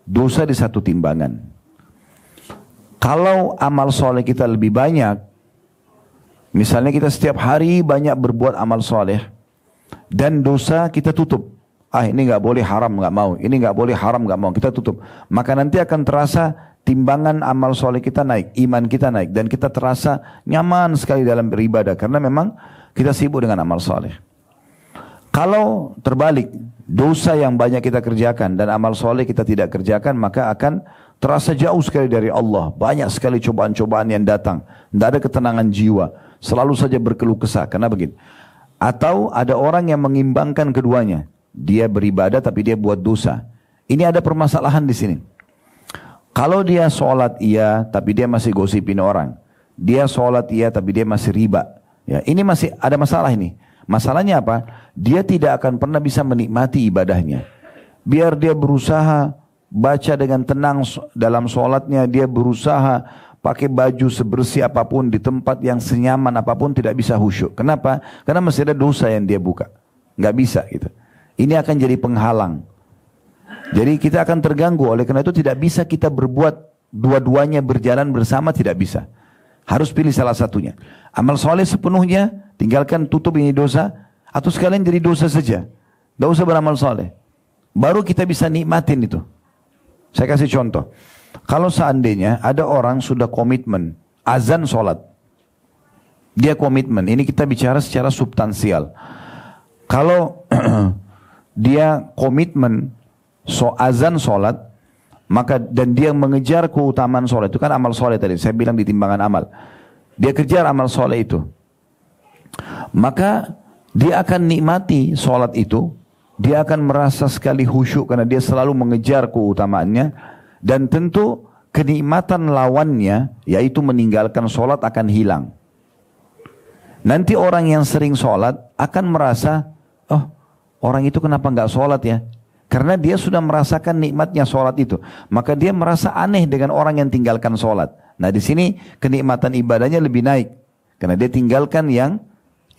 dosa di satu timbangan. Kalau amal soleh kita lebih banyak, misalnya kita setiap hari banyak berbuat amal soleh, dan dosa kita tutup. Ini nggak boleh haram, nggak mau. Ini nggak boleh haram, nggak mau. Kita tutup. Maka nanti akan terasa timbangan amal soleh kita naik, iman kita naik, dan kita terasa nyaman sekali dalam beribadah karena memang kita sibuk dengan amal soleh. Kalau terbalik, dosa yang banyak kita kerjakan dan amal soleh kita tidak kerjakan, maka akan terasa jauh sekali dari Allah. Banyak sekali cobaan-cobaan yang datang. Tidak ada ketenangan jiwa. Selalu saja berkeluh kesah. Karena begitu. Atau ada orang yang mengimbangkan keduanya. Dia beribadah tapi dia buat dosa. Ini ada permasalahan di sini. Kalau dia sholat iya tapi dia masih gosipin orang. Dia sholat iya tapi dia masih riba. Ya, ini masih ada masalah ini. Masalahnya apa? Dia tidak akan pernah bisa menikmati ibadahnya. Biar dia berusaha baca dengan tenang dalam sholatnya, dia berusaha pakai baju sebersih apapun di tempat yang senyaman apapun, tidak bisa khusyuk. Kenapa? Karena masih ada dosa yang dia buka. Nggak bisa gitu. Ini akan jadi penghalang. Jadi kita akan terganggu. Oleh karena itu tidak bisa kita berbuat dua-duanya berjalan bersama, tidak bisa. Harus pilih salah satunya. Amal soleh sepenuhnya, tinggalkan tutup ini dosa, atau sekalian jadi dosa saja. Tidak usah beramal soleh. Baru kita bisa nikmatin itu. Saya kasih contoh. Kalau seandainya ada orang sudah komitmen, azan sholat. Dia komitmen, ini kita bicara secara substansial. Kalau dia komitmen azan sholat, maka dan dia mengejar keutamaan sholat, itu kan amal sholat tadi, saya bilang di timbangan amal. Dia kejar amal sholat itu. Maka dia akan nikmati sholat itu, dia akan merasa sekali khusyuk karena dia selalu mengejar keutamaannya, dan tentu kenikmatan lawannya, yaitu meninggalkan sholat akan hilang. Nanti orang yang sering sholat akan merasa, oh orang itu kenapa nggak sholat ya? Karena dia sudah merasakan nikmatnya sholat itu. Maka dia merasa aneh dengan orang yang tinggalkan sholat. Nah di sini kenikmatan ibadahnya lebih naik. Karena dia tinggalkan yang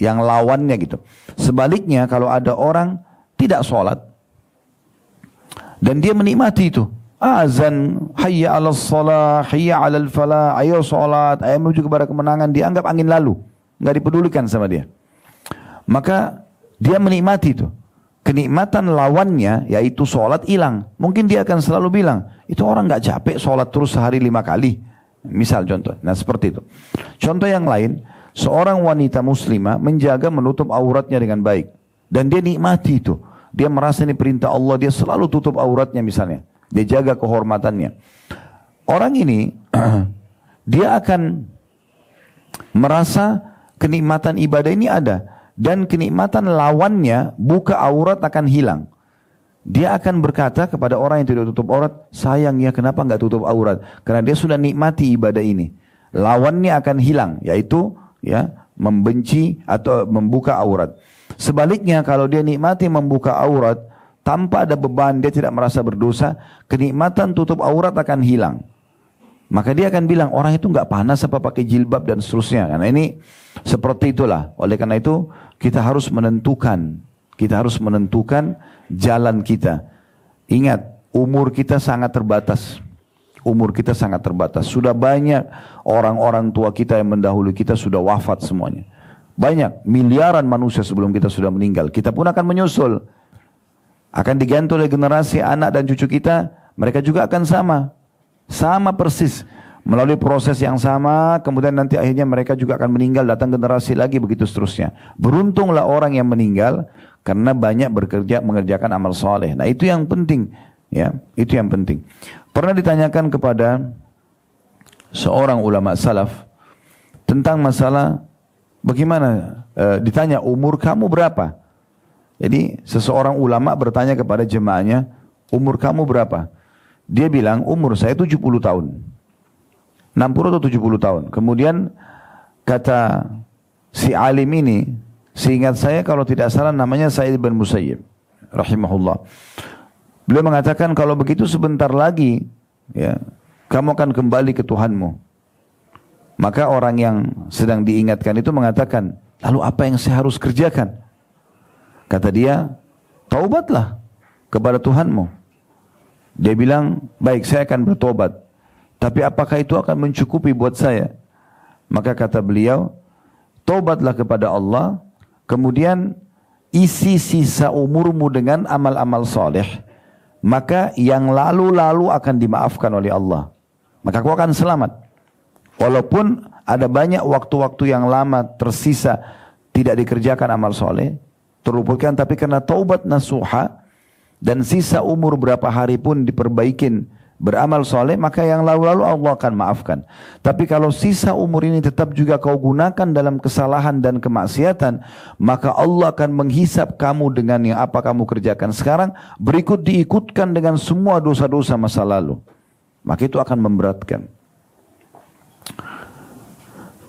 lawannya gitu. Sebaliknya kalau ada orang tidak sholat dan dia menikmati itu. Azan, hayya ala shalah, hayya ala falah, ayo sholat, ayo menuju kepada kemenangan. Dianggap angin lalu. Nggak dipedulikan sama dia. Maka dia menikmati itu. Kenikmatan lawannya yaitu sholat hilang. Mungkin dia akan selalu bilang, itu orang nggak capek sholat terus sehari 5 kali. Misal contoh. Nah seperti itu. Contoh yang lain, seorang wanita muslimah menjaga menutup auratnya dengan baik. Dan dia nikmati itu. Dia merasa ini perintah Allah, dia selalu tutup auratnya misalnya. Dia jaga kehormatannya. Orang ini, dia akan merasa kenikmatan ibadah ini ada. Dan kenikmatan lawannya, buka aurat akan hilang. Dia akan berkata kepada orang yang tidak tutup aurat, sayang ya kenapa nggak tutup aurat? Karena dia sudah nikmati ibadah ini. lawannya akan hilang, yaitu ya membenci atau membuka aurat. Sebaliknya kalau dia nikmati membuka aurat tanpa ada beban, dia tidak merasa berdosa, kenikmatan tutup aurat akan hilang. Maka dia akan bilang, orang itu nggak panas apa pakai jilbab dan seterusnya. Karena ini seperti itulah. Oleh karena itu kita harus menentukan jalan kita. Ingat, umur kita sangat terbatas. Sudah banyak orang-orang tua kita yang mendahului kita sudah wafat semuanya. Banyak, miliaran manusia sebelum kita sudah meninggal. Kita pun akan menyusul. Akan diganti oleh generasi anak dan cucu kita, mereka juga akan sama persis, melalui proses yang sama, kemudian nanti akhirnya mereka juga akan meninggal, datang generasi lagi, begitu seterusnya. Beruntunglah orang yang meninggal karena banyak mengerjakan amal soleh. Nah itu yang penting, ya, itu yang penting. Pernah ditanyakan kepada seorang ulama salaf tentang masalah bagaimana, ditanya umur kamu berapa? Jadi seseorang ulama bertanya kepada jemaahnya, umur kamu berapa? Dia bilang, umur saya 70 tahun. 60 atau 70 tahun. Kemudian kata si alim ini, seingat saya kalau tidak salah namanya Sa'id bin Musayyib rahimahullah. Beliau mengatakan kalau begitu sebentar lagi ya, kamu akan kembali ke Tuhanmu. Maka orang yang sedang diingatkan itu mengatakan, lalu apa yang saya harus kerjakan? Kata dia, taubatlah kepada Tuhanmu. Dia bilang, baik saya akan bertobat. Tapi apakah itu akan mencukupi buat saya? Maka kata beliau, taubatlah kepada Allah. Kemudian isi sisa umurmu dengan amal-amal soleh. Maka yang lalu-lalu akan dimaafkan oleh Allah. Maka kau akan selamat. Walaupun ada banyak waktu-waktu yang lama tersisa tidak dikerjakan amal soleh, terluputkan, tapi karena taubat nasuha dan sisa umur berapa hari pun diperbaikin beramal soleh, maka yang lalu-lalu Allah akan maafkan. Tapi kalau sisa umur ini tetap juga kau gunakan dalam kesalahan dan kemaksiatan, maka Allah akan menghisap kamu dengan yang apa kamu kerjakan sekarang, berikut diikutkan dengan semua dosa-dosa masa lalu. Maka itu akan memberatkan.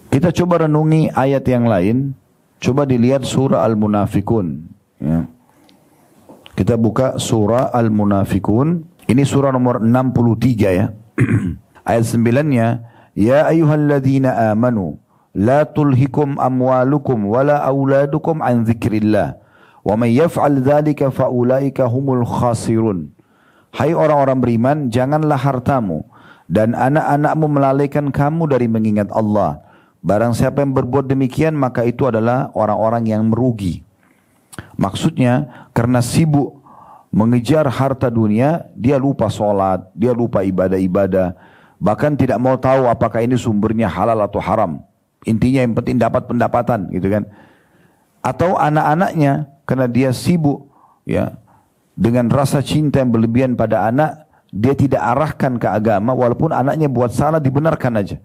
Kita coba renungi ayat yang lain. Coba dilihat surah Al-Munafikun. Ya. Kita buka surah Al-Munafikun. Ini surah nomor 63 ya. Ayat 9-nya, ya ayyuhalladzina amanu la tulhikum amwalukum wala auladukum an dzikrillah wa may yaf'al dzalika faulaika humul khasirun. Hai orang-orang beriman, janganlah hartamu dan anak-anakmu melalaikan kamu dari mengingat Allah. Barang siapa yang berbuat demikian, maka itu adalah orang-orang yang merugi. Maksudnya, karena sibuk mengejar harta dunia, dia lupa sholat, dia lupa ibadah-ibadah, bahkan tidak mau tahu apakah ini sumbernya halal atau haram. Intinya yang penting dapat pendapatan, gitu kan. Atau anak-anaknya, karena dia sibuk ya dengan rasa cinta yang berlebihan pada anak, dia tidak arahkan ke agama, walaupun anaknya buat salah dibenarkan aja.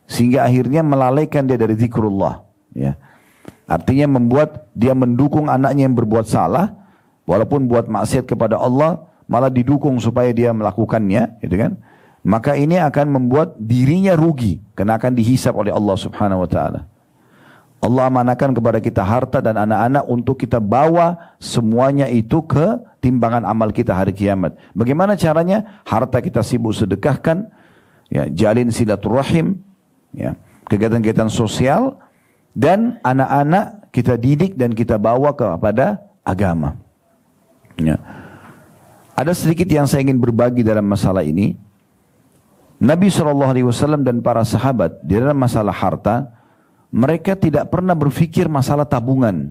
Sehingga akhirnya melalaikan dia dari zikrullah. Ya. Artinya membuat dia mendukung anaknya yang berbuat salah, walaupun buat maksiat kepada Allah, malah didukung supaya dia melakukannya, gitu kan? Maka ini akan membuat dirinya rugi, karena akan dihisap oleh Allah Subhanahu Wa Taala. Allah amanahkan kepada kita harta dan anak-anak untuk kita bawa semuanya itu ke timbangan amal kita hari kiamat. Bagaimana caranya? Harta kita sibuk sedekahkan, ya, jalin silaturahim, ya, kegiatan-kegiatan sosial, dan anak-anak kita didik dan kita bawa kepada agama. Ya. Ada sedikit yang saya ingin berbagi dalam masalah ini. Nabi SAW dan para sahabat di dalam masalah harta, mereka tidak pernah berfikir masalah tabungan.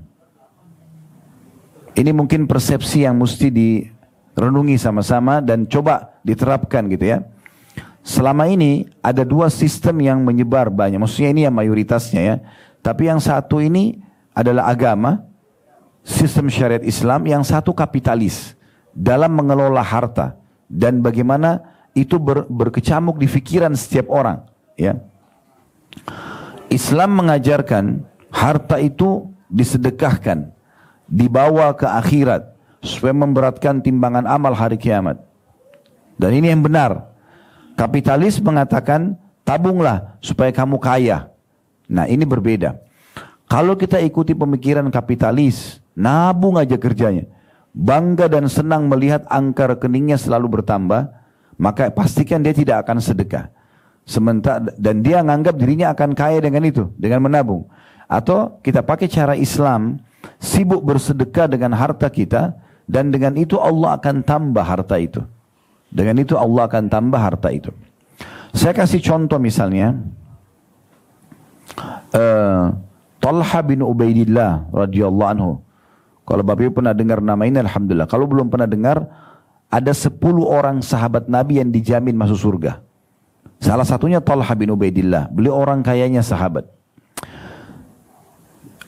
Ini mungkin persepsi yang mesti direnungi sama-sama dan coba diterapkan gitu ya. Selama ini ada dua sistem yang menyebar banyak. Maksudnya ini yang mayoritasnya ya. Tapi yang satu ini adalah agama, sistem syariat Islam. Yang satu kapitalis dalam mengelola harta. Dan bagaimana itu berkecamuk di pikiran setiap orang. Ya. Islam mengajarkan harta itu disedekahkan, dibawa ke akhirat, supaya memberatkan timbangan amal hari kiamat. Dan ini yang benar. Kapitalis mengatakan tabunglah supaya kamu kaya. Nah ini berbeda. Kalau kita ikuti pemikiran kapitalis, nabung aja kerjanya, bangga dan senang melihat angka rekeningnya selalu bertambah, maka pastikan dia tidak akan sedekah. Sementara dan dia menganggap dirinya akan kaya dengan itu, dengan menabung. Atau kita pakai cara Islam, sibuk bersedekah dengan harta kita, dan dengan itu Allah akan tambah harta itu. Dengan itu Allah akan tambah harta itu. Saya kasih contoh misalnya, Talha bin Ubaidillah radhiyallahu anhu. Kalau Bapak Ibu pernah dengar nama ini, alhamdulillah. Kalau belum pernah dengar, ada 10 orang sahabat Nabi yang dijamin masuk surga. Salah satunya Talha bin Ubaidillah. Beliau orang kayanya sahabat.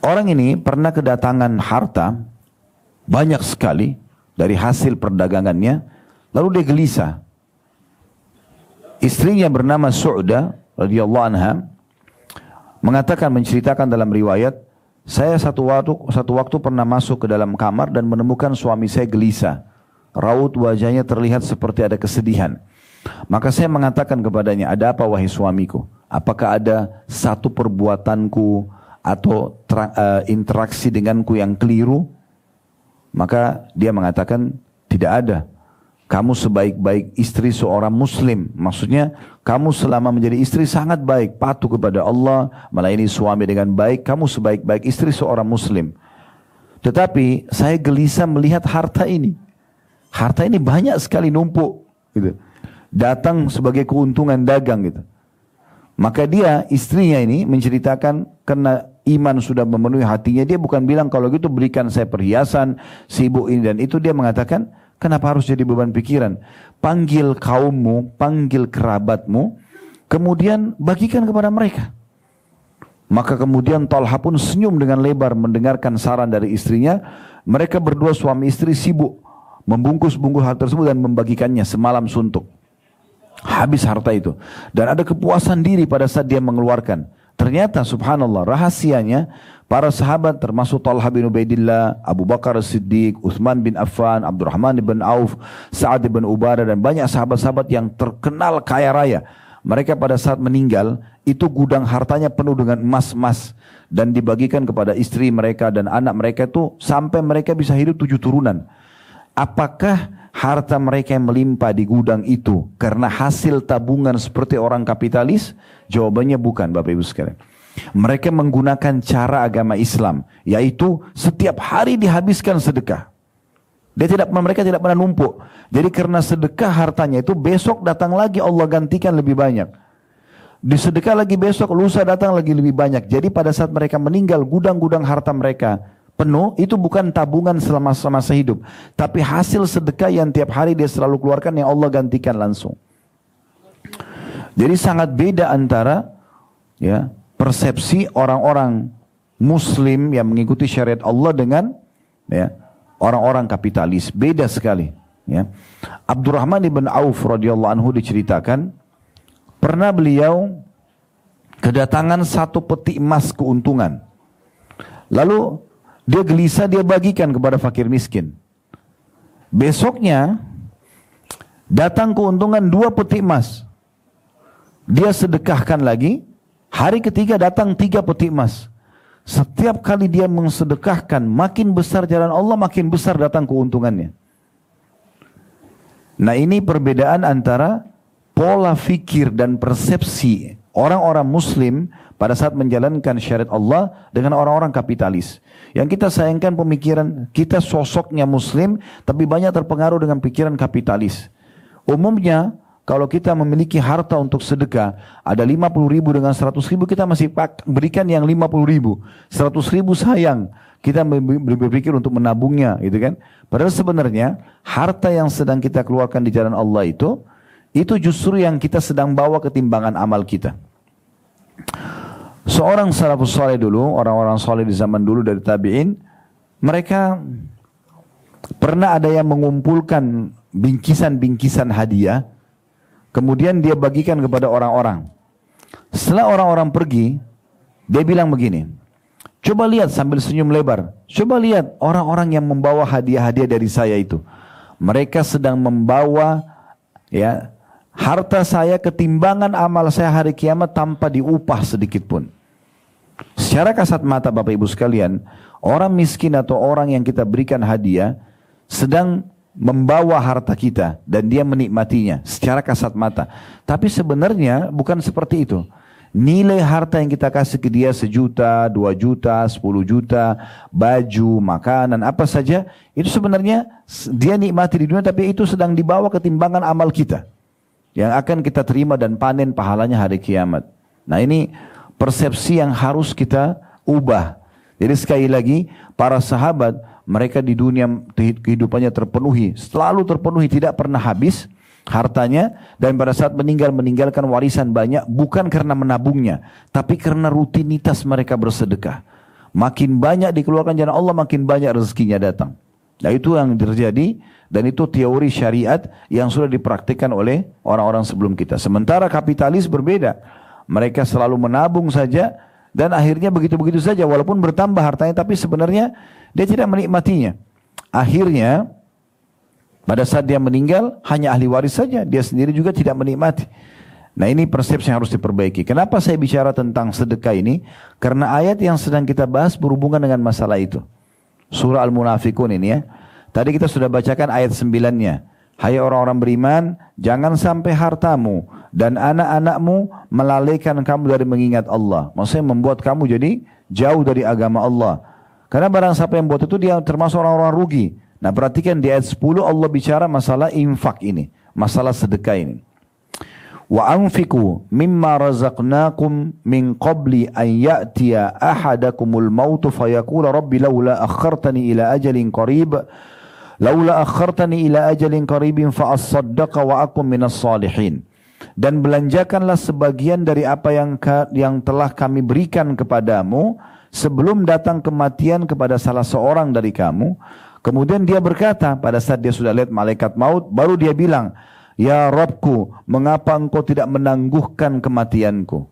Orang ini pernah kedatangan harta banyak sekali dari hasil perdagangannya. Lalu dia gelisah. Istrinya bernama Su'da radhiyallahu anha mengatakan, menceritakan dalam riwayat, saya satu waktu pernah masuk ke dalam kamar dan menemukan suami saya gelisah. Raut wajahnya terlihat seperti ada kesedihan. Maka saya mengatakan kepadanya, ada apa wahai suamiku? Apakah ada satu perbuatanku atau interaksi denganku yang keliru? Maka dia mengatakan, tidak ada. Kamu sebaik-baik istri seorang muslim. Maksudnya kamu selama menjadi istri sangat baik, patuh kepada Allah, melayani suami dengan baik. Kamu sebaik-baik istri seorang muslim. Tetapi saya gelisah melihat harta ini. Harta ini banyak sekali numpuk gitu. Datang sebagai keuntungan dagang gitu. Maka dia, istrinya ini menceritakan, karena iman sudah memenuhi hatinya, dia bukan bilang kalau gitu berikan saya perhiasan, sibuk ini dan itu. Dia mengatakan, kenapa harus jadi beban pikiran? Panggil kaummu, panggil kerabatmu, kemudian bagikan kepada mereka. Maka kemudian Talha pun senyum dengan lebar mendengarkan saran dari istrinya. Mereka berdua suami istri sibuk membungkus-bungkus hal tersebut dan membagikannya semalam suntuk. Habis harta itu. Dan ada kepuasan diri pada saat dia mengeluarkan. Ternyata subhanallah rahasianya, para sahabat termasuk Talha bin Ubaidillah, Abu Bakar As-Siddiq, Uthman bin Affan, Abdurrahman bin Auf, Sa'ad bin Ubadah, dan banyak sahabat-sahabat yang terkenal kaya raya. Mereka pada saat meninggal, itu gudang hartanya penuh dengan emas-emas. Dan dibagikan kepada istri mereka dan anak mereka itu sampai mereka bisa hidup 7 turunan. Apakah harta mereka yang melimpah di gudang itu karena hasil tabungan seperti orang kapitalis? Jawabannya bukan, Bapak Ibu sekalian. Mereka menggunakan cara agama Islam, yaitu setiap hari dihabiskan sedekah. Mereka tidak pernah numpuk. Jadi karena sedekah hartanya itu, besok datang lagi Allah gantikan lebih banyak. Disedekah lagi besok, lusa datang lagi lebih banyak. Jadi pada saat mereka meninggal, gudang-gudang harta mereka penuh. Itu bukan tabungan selama masa hidup, tapi hasil sedekah yang tiap hari dia selalu keluarkan, yang Allah gantikan langsung. Jadi sangat beda antara persepsi orang-orang muslim yang mengikuti syariat Allah dengan orang-orang kapitalis. Beda sekali. Abdurrahman bin Auf radhiyallahu anhu diceritakan, pernah beliau kedatangan 1 peti emas keuntungan. Lalu dia gelisah, dia bagikan kepada fakir miskin. Besoknya datang keuntungan 2 peti emas. Dia sedekahkan lagi. Hari ketiga datang 3 peti emas. Setiap kali dia mensedekahkan, makin besar jalan Allah, makin besar datang keuntungannya. Nah ini perbedaan antara pola fikir dan persepsi orang-orang muslim pada saat menjalankan syariat Allah dengan orang-orang kapitalis. Yang kita sayangkan pemikiran kita, sosoknya muslim tapi banyak terpengaruh dengan pikiran kapitalis. Umumnya kalau kita memiliki harta untuk sedekah, ada 50.000 dengan 100.000, kita masih berikan yang 50.000. 100.000 sayang, kita berpikir untuk menabungnya, gitu kan? Padahal sebenarnya harta yang sedang kita keluarkan di jalan Allah itu justru yang kita sedang bawa ke timbangan amal kita. Seorang salafus saleh dulu, orang-orang saleh di zaman dulu dari tabi'in, mereka pernah ada yang mengumpulkan bingkisan-bingkisan hadiah, kemudian dia bagikan kepada orang-orang. Setelah orang-orang pergi, dia bilang begini, coba lihat sambil senyum lebar, coba lihat orang-orang yang membawa hadiah-hadiah dari saya itu. Mereka sedang membawa harta saya ketimbangan amal saya hari kiamat tanpa diupah sedikit pun. Secara kasat mata Bapak Ibu sekalian, orang miskin atau orang yang kita berikan hadiah sedang membawa harta kita dan dia menikmatinya secara kasat mata. Tapi sebenarnya bukan seperti itu. Nilai harta yang kita kasih ke dia 1 juta, 2 juta, 10 juta, baju, makanan, apa saja, itu sebenarnya dia nikmati di dunia, tapi itu sedang dibawa ke timbangan amal kita yang akan kita terima dan panen pahalanya hari kiamat. Nah, ini persepsi yang harus kita ubah. Jadi sekali lagi, para sahabat, mereka di dunia kehidupannya terpenuhi, selalu terpenuhi, tidak pernah habis hartanya, dan pada saat meninggalkan warisan banyak, bukan karena menabungnya, tapi karena rutinitas mereka bersedekah. Makin banyak dikeluarkan jalan Allah, makin banyak rezekinya datang. Nah, itu yang terjadi, dan itu teori syariat yang sudah dipraktikkan oleh orang-orang sebelum kita. Sementara kapitalis berbeda. Mereka selalu menabung saja, dan akhirnya begitu-begitu saja, walaupun bertambah hartanya, tapi sebenarnya dia tidak menikmatinya. Akhirnya pada saat dia meninggal, hanya ahli waris saja, dia sendiri juga tidak menikmati. Nah, ini persepsi yang harus diperbaiki. Kenapa saya bicara tentang sedekah ini? Karena ayat yang sedang kita bahas berhubungan dengan masalah itu. Surah Al-Munafikun ini ya. Tadi kita sudah bacakan ayat 9-nya. Hai orang-orang beriman, jangan sampai hartamu dan anak-anakmu melalaikan kamu dari mengingat Allah. Maksudnya membuat kamu jadi jauh dari agama Allah. Karena barang siapa yang buat itu, dia termasuk orang-orang rugi. Nah, perhatikan di ayat 10 Allah bicara masalah infak ini, masalah sedekah ini. Wa anfiqu mimma razaqnakum min qabli an ya'tiya ahadakumul mautu fayaqula rabbi laula akhartani ila ajalin qaribin fa asaddaqa wa akum minas salihin. Dan belanjakanlah sebagian dari apa yang telah kami berikan kepadamu sebelum datang kematian kepada salah seorang dari kamu. Kemudian dia berkata, pada saat dia sudah lihat malaikat maut, baru dia bilang, ya Rabbku, mengapa engkau tidak menangguhkan kematianku?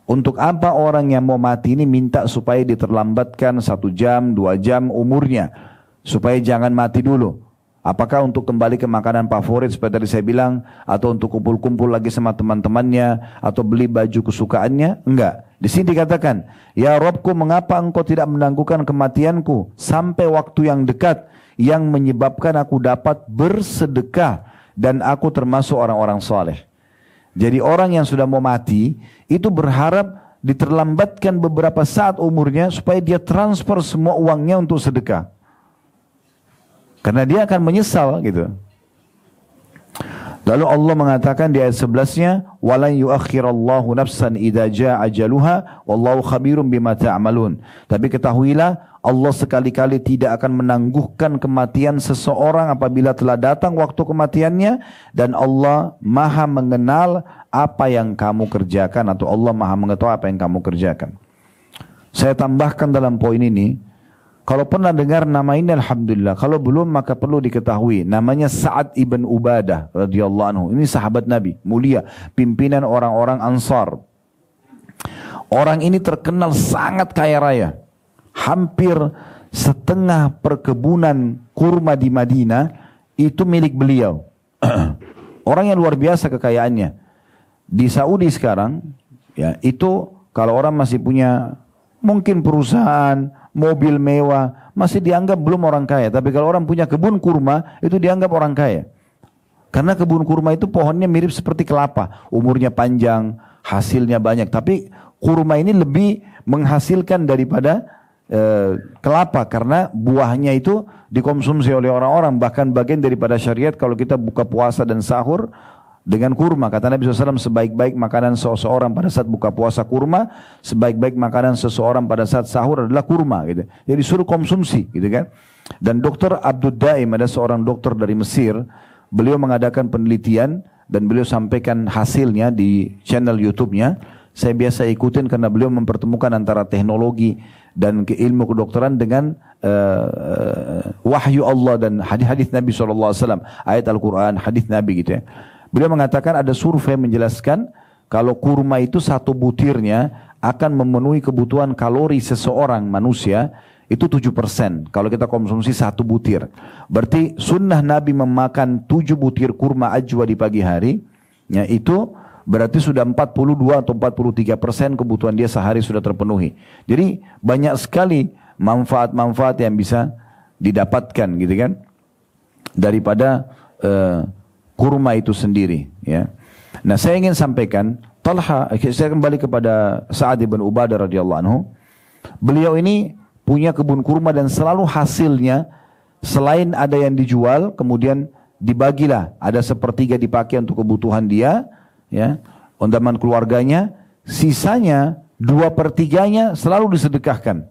Untuk apa orang yang mau mati ini minta supaya diterlambatkan 1 jam, 2 jam umurnya, supaya jangan mati dulu? Apakah untuk kembali ke makanan favorit seperti tadi saya bilang, atau untuk kumpul-kumpul lagi sama teman-temannya, atau beli baju kesukaannya? Enggak. Di sini dikatakan, ya Rabbku, mengapa engkau tidak menangguhkan kematianku sampai waktu yang dekat yang menyebabkan aku dapat bersedekah dan aku termasuk orang-orang soleh. Jadi orang yang sudah mau mati itu berharap diterlambatkan beberapa saat umurnya supaya dia transfer semua uangnya untuk sedekah. Karena dia akan menyesal gitu. Lalu Allah mengatakan di ayat 11-nya, "Walan yuakhirallahu nafsan idza jaa ajaluha wallahu khabirum bima ta'malun." Tapi ketahuilah, Allah sekali-kali tidak akan menangguhkan kematian seseorang apabila telah datang waktu kematiannya, dan Allah Maha mengenal apa yang kamu kerjakan, atau Allah Maha mengetahui apa yang kamu kerjakan. Saya tambahkan dalam poin ini, kalau pernah dengar nama ini alhamdulillah, kalau belum maka perlu diketahui, namanya Sa'ad ibn Ubadah radhiyallahu anhu. Ini sahabat Nabi, mulia, pimpinan orang-orang Ansar. Orang ini terkenal sangat kaya raya. Hampir setengah perkebunan kurma di Madinah itu milik beliau. Orang yang luar biasa kekayaannya. Di Saudi sekarang, ya, itu kalau orang masih punya mungkin perusahaan, mobil mewah, masih dianggap belum orang kaya. Tapi kalau orang punya kebun kurma, itu dianggap orang kaya. Karena kebun kurma itu pohonnya mirip seperti kelapa, umurnya panjang, hasilnya banyak. Tapi kurma ini lebih menghasilkan daripada kelapa, karena buahnya itu dikonsumsi oleh orang-orang. Bahkan bagian daripada syariat kalau kita buka puasa dan sahur dengan kurma. Kata Nabi SAW, sebaik-baik makanan seseorang pada saat buka puasa kurma, sebaik-baik makanan seseorang pada saat sahur adalah kurma gitu. Jadi suruh konsumsi gitu kan. Dan Dr. Abdul Daim, ada seorang dokter dari Mesir, beliau mengadakan penelitian dan beliau sampaikan hasilnya di channel YouTube-nya. Saya biasa ikutin karena beliau mempertemukan antara teknologi dan ilmu kedokteran dengan wahyu Allah dan hadis-hadis Nabi SAW, ayat Al-Quran, hadis Nabi gitu ya. Beliau mengatakan ada survei menjelaskan kalau kurma itu satu butirnya akan memenuhi kebutuhan kalori seseorang manusia itu 7%. Kalau kita konsumsi satu butir, berarti sunnah Nabi memakan 7 butir kurma ajwa di pagi hari Ya, itu berarti sudah 42 atau 43% kebutuhan dia sehari sudah terpenuhi. Jadi banyak sekali manfaat-manfaat yang bisa didapatkan gitu kan daripada kurma itu sendiri. Ya. Nah, saya ingin sampaikan Talha, saya kembali kepada Sa'ad bin Ubadah radhiyallahu anhu. Beliau ini punya kebun kurma dan selalu hasilnya selain ada yang dijual, kemudian dibagilah. Ada sepertiga dipakai untuk kebutuhan dia, ya, untuk keluarganya. Sisanya 2/3 selalu disedekahkan.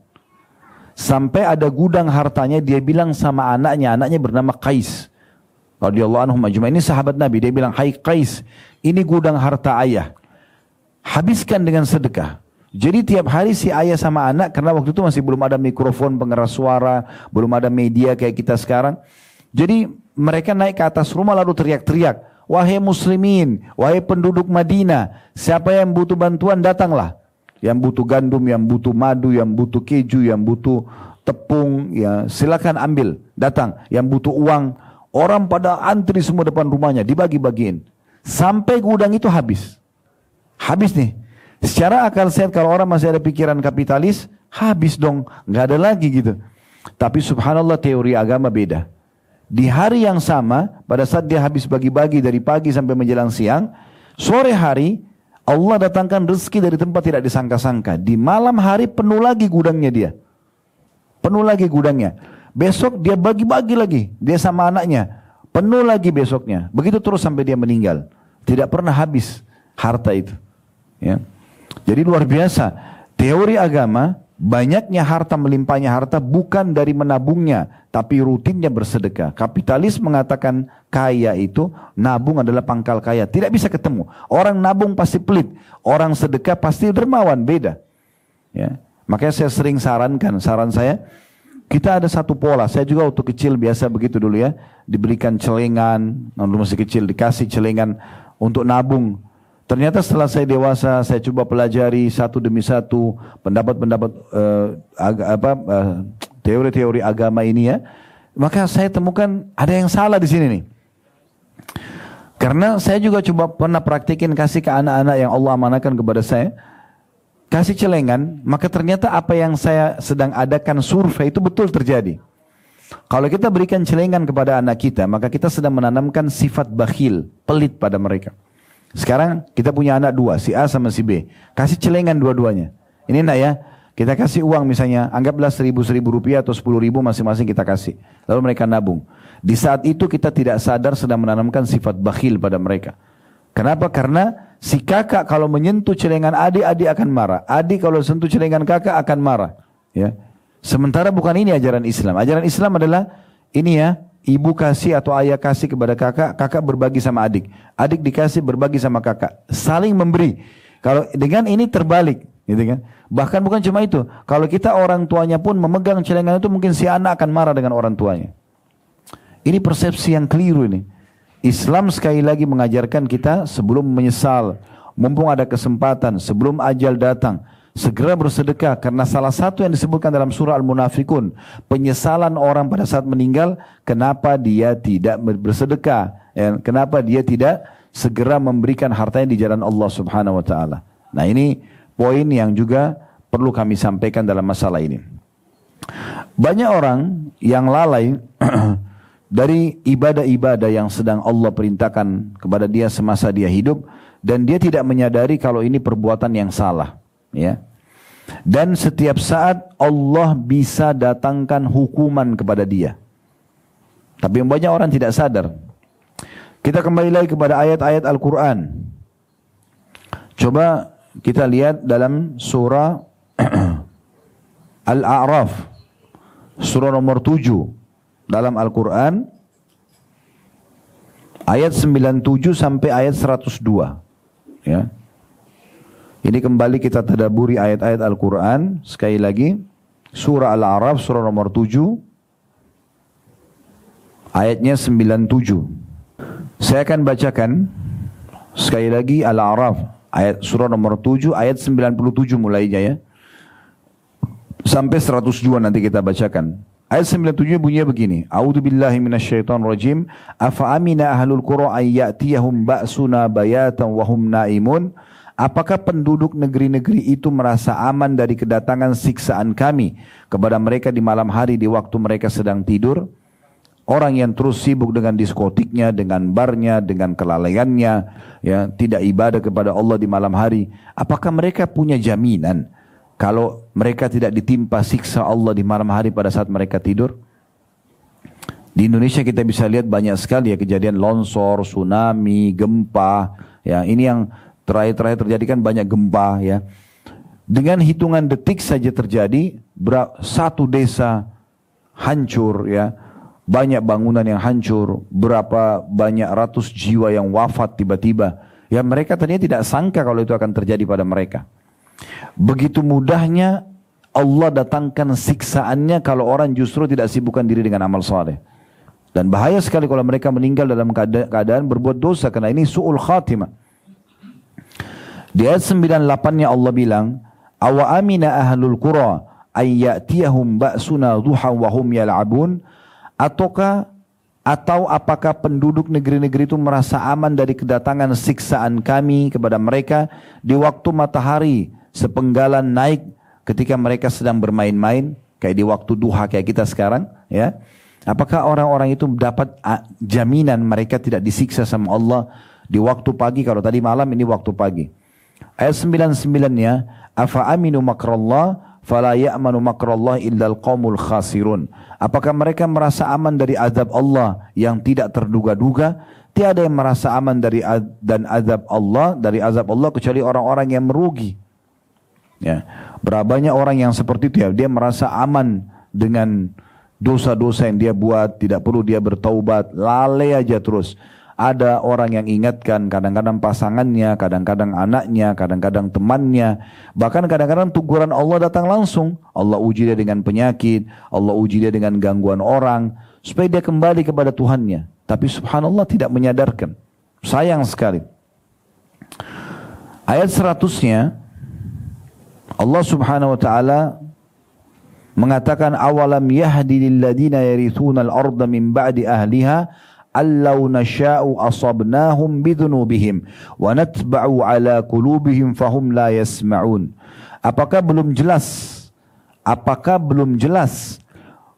Sampai ada gudang hartanya, dia bilang sama anaknya bernama Qais radhiyallahu anhu majma'. Ini sahabat Nabi, dia bilang, "Hai Qais, ini gudang harta ayah. Habiskan dengan sedekah." Jadi tiap hari si ayah sama anak, karena waktu itu masih belum ada mikrofon pengeras suara, belum ada media kayak kita sekarang. Jadi mereka naik ke atas rumah lalu teriak-teriak, "Wahai muslimin, wahai penduduk Madinah, siapa yang butuh bantuan datanglah. Yang butuh gandum, yang butuh madu, yang butuh keju, yang butuh tepung, ya silakan ambil, datang. Yang butuh uang." Orang pada antri semua depan rumahnya, dibagi-bagiin. Sampai gudang itu habis. Habis nih. Secara akal sehat kalau orang masih ada pikiran kapitalis, habis dong, nggak ada lagi gitu. Tapi subhanallah teori agama beda. Di hari yang sama, pada saat dia habis bagi-bagi dari pagi sampai menjelang siang, sore hari Allah datangkan rezeki dari tempat tidak disangka-sangka. Di malam hari penuh lagi gudangnya dia. Penuh lagi gudangnya. Besok dia bagi-bagi lagi, dia sama anaknya. Penuh lagi besoknya. Begitu terus sampai dia meninggal. Tidak pernah habis harta itu. Ya. Jadi luar biasa. Teori agama, banyaknya harta, melimpahnya harta bukan dari menabungnya, tapi rutinnya bersedekah. Kapitalis mengatakan kaya itu, nabung adalah pangkal kaya. Tidak bisa ketemu. Orang nabung pasti pelit. Orang sedekah pasti dermawan, beda. Ya. Makanya saya sering saran saya, kita ada satu pola. Saya juga waktu kecil biasa begitu dulu ya. Diberikan celengan, waktu masih kecil dikasih celengan untuk nabung. Ternyata setelah saya dewasa, saya coba pelajari satu demi satu pendapat-pendapat teori-teori agama ini ya. Maka saya temukan ada yang salah di sini nih. Karena saya juga coba pernah praktikin kasih ke anak-anak yang Allah amanahkan kepada saya. Kasih celengan, maka ternyata apa yang saya sedang adakan survei itu betul terjadi. Kalau kita berikan celengan kepada anak kita, maka kita sedang menanamkan sifat bakhil, pelit pada mereka. Sekarang kita punya anak dua, si A sama si B. Kasih celengan dua-duanya. Ini nak ya, kita kasih uang misalnya, anggaplah 1.000 rupiah atau 10.000 masing-masing kita kasih. Lalu mereka nabung. Di saat itu kita tidak sadar sedang menanamkan sifat bakhil pada mereka. Kenapa? Karena si kakak kalau menyentuh celengan adik, adik akan marah. Adik kalau sentuh celengan kakak akan marah. Ya. Sementara bukan ini ajaran Islam. Ajaran Islam adalah ini ya, ibu kasih atau ayah kasih kepada kakak, kakak berbagi sama adik. Adik dikasih berbagi sama kakak. Saling memberi. Kalau dengan ini terbalik, gitu kan? Bahkan bukan cuma itu. Kalau kita orang tuanya pun memegang celengan itu, mungkin si anak akan marah dengan orang tuanya. Ini persepsi yang keliru ini. Islam sekali lagi mengajarkan kita sebelum menyesal, mumpung ada kesempatan, sebelum ajal datang, segera bersedekah. Karena salah satu yang disebutkan dalam surah Al-Munafikun, penyesalan orang pada saat meninggal, kenapa dia tidak bersedekah, ya, kenapa dia tidak segera memberikan hartanya di jalan Allah Subhanahu wa taala. Nah, ini poin yang juga perlu kami sampaikan dalam masalah ini. Banyak orang yang lalai dari ibadah-ibadah yang sedang Allah perintahkan kepada dia semasa dia hidup, dan dia tidak menyadari kalau ini perbuatan yang salah, ya. Dan setiap saat Allah bisa datangkan hukuman kepada dia. Tapi yang banyak orang tidak sadar. Kita kembali lagi kepada ayat-ayat Al-Quran. Coba kita lihat dalam surah Al-A'raf, surah nomor 7 dalam Al-Quran, ayat 97 sampai ayat 102. Ya. Ini kembali kita tadaburi ayat-ayat Al-Quran. Sekali lagi, surah Al-A'raf, surah nomor 7, ayatnya 97. Saya akan bacakan sekali lagi Al-A'raf, ayat surah nomor 7, ayat 97 mulainya ya. Sampai 102 nanti kita bacakan. Ayat 97 bunyinya begini. A'udzubillahi minasyaitonirrajim. Afa amina ahlul qura ay ya'tiyahum ba'suna bayatan wa hum naimun. Apakah penduduk negeri-negeri itu merasa aman dari kedatangan siksaan kami kepada mereka di malam hari di waktu mereka sedang tidur? Orang yang terus sibuk dengan diskotiknya, dengan barnya, dengan kelalaiannya, ya, tidak ibadah kepada Allah di malam hari. Apakah mereka punya jaminan kalau mereka tidak ditimpa siksa Allah di malam hari pada saat mereka tidur? Di Indonesia kita bisa lihat banyak sekali ya kejadian longsor, tsunami, gempa. Ya, ini yang terakhir-terakhir terjadi kan banyak gempa ya. Dengan hitungan detik saja terjadi, satu desa hancur ya. Banyak bangunan yang hancur, berapa banyak ratus jiwa yang wafat tiba-tiba. Ya mereka tadinya tidak sangka kalau itu akan terjadi pada mereka. Begitu mudahnya Allah datangkan siksaannya kalau orang justru tidak sibukkan diri dengan amal saleh. Dan bahaya sekali kalau mereka meninggal dalam keadaan berbuat dosa, karena ini su'ul khatimah. Di ayat 98-nya Allah bilang, awa amina ahlul qura ay ya'tiyahum ba'suna duha wa hum yal'abun. Atau apakah penduduk negeri-negeri itu merasa aman dari kedatangan siksaan kami kepada mereka di waktu matahari sepenggalan naik ketika mereka sedang bermain-main, kayak di waktu duha kayak kita sekarang ya. Apakah orang-orang itu dapat jaminan mereka tidak disiksa sama Allah di waktu pagi? Kalau tadi malam, ini waktu pagi. Ayat 99-nya, afa aminu makrallah fala ya'manu makrallah illal qaumul khasirun. Apakah mereka merasa aman dari azab Allah yang tidak terduga-duga? Tiada yang merasa aman dari azab Allah kecuali orang-orang yang merugi. Ya, berapa banyak orang yang seperti itu ya, dia merasa aman dengan dosa-dosa yang dia buat, tidak perlu dia bertaubat, lalai aja terus. Ada orang yang ingatkan, kadang-kadang pasangannya, kadang-kadang anaknya, kadang-kadang temannya. Bahkan kadang-kadang teguran Allah datang langsung. Allah uji dia dengan penyakit, Allah uji dia dengan gangguan orang, supaya dia kembali kepada Tuhannya. Tapi subhanallah tidak menyadarkan. Sayang sekali. Ayat 100-nya, Allah subhanahu wa ta'ala mengatakan, awalam yahdi lilladina yarithuna al-arda min ba'di ahliha allau nasha'u asabnahum bidhunubihim wa natba'u ala qulubihim fahum la yasma'un. Apakah belum jelas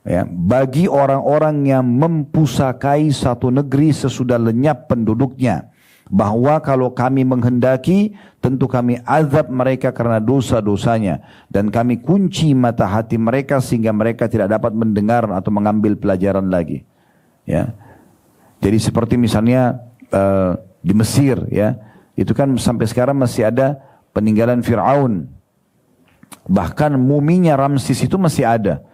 ya, bagi orang-orang yang mempusakai satu negeri sesudah lenyap penduduknya, bahwa kalau kami menghendaki tentu kami azab mereka karena dosa-dosanya, dan kami kunci mata hati mereka sehingga mereka tidak dapat mendengar atau mengambil pelajaran lagi ya. Jadi seperti misalnya di Mesir ya, itu kan sampai sekarang masih ada peninggalan Fir'aun. Bahkan muminya Ramses itu masih ada.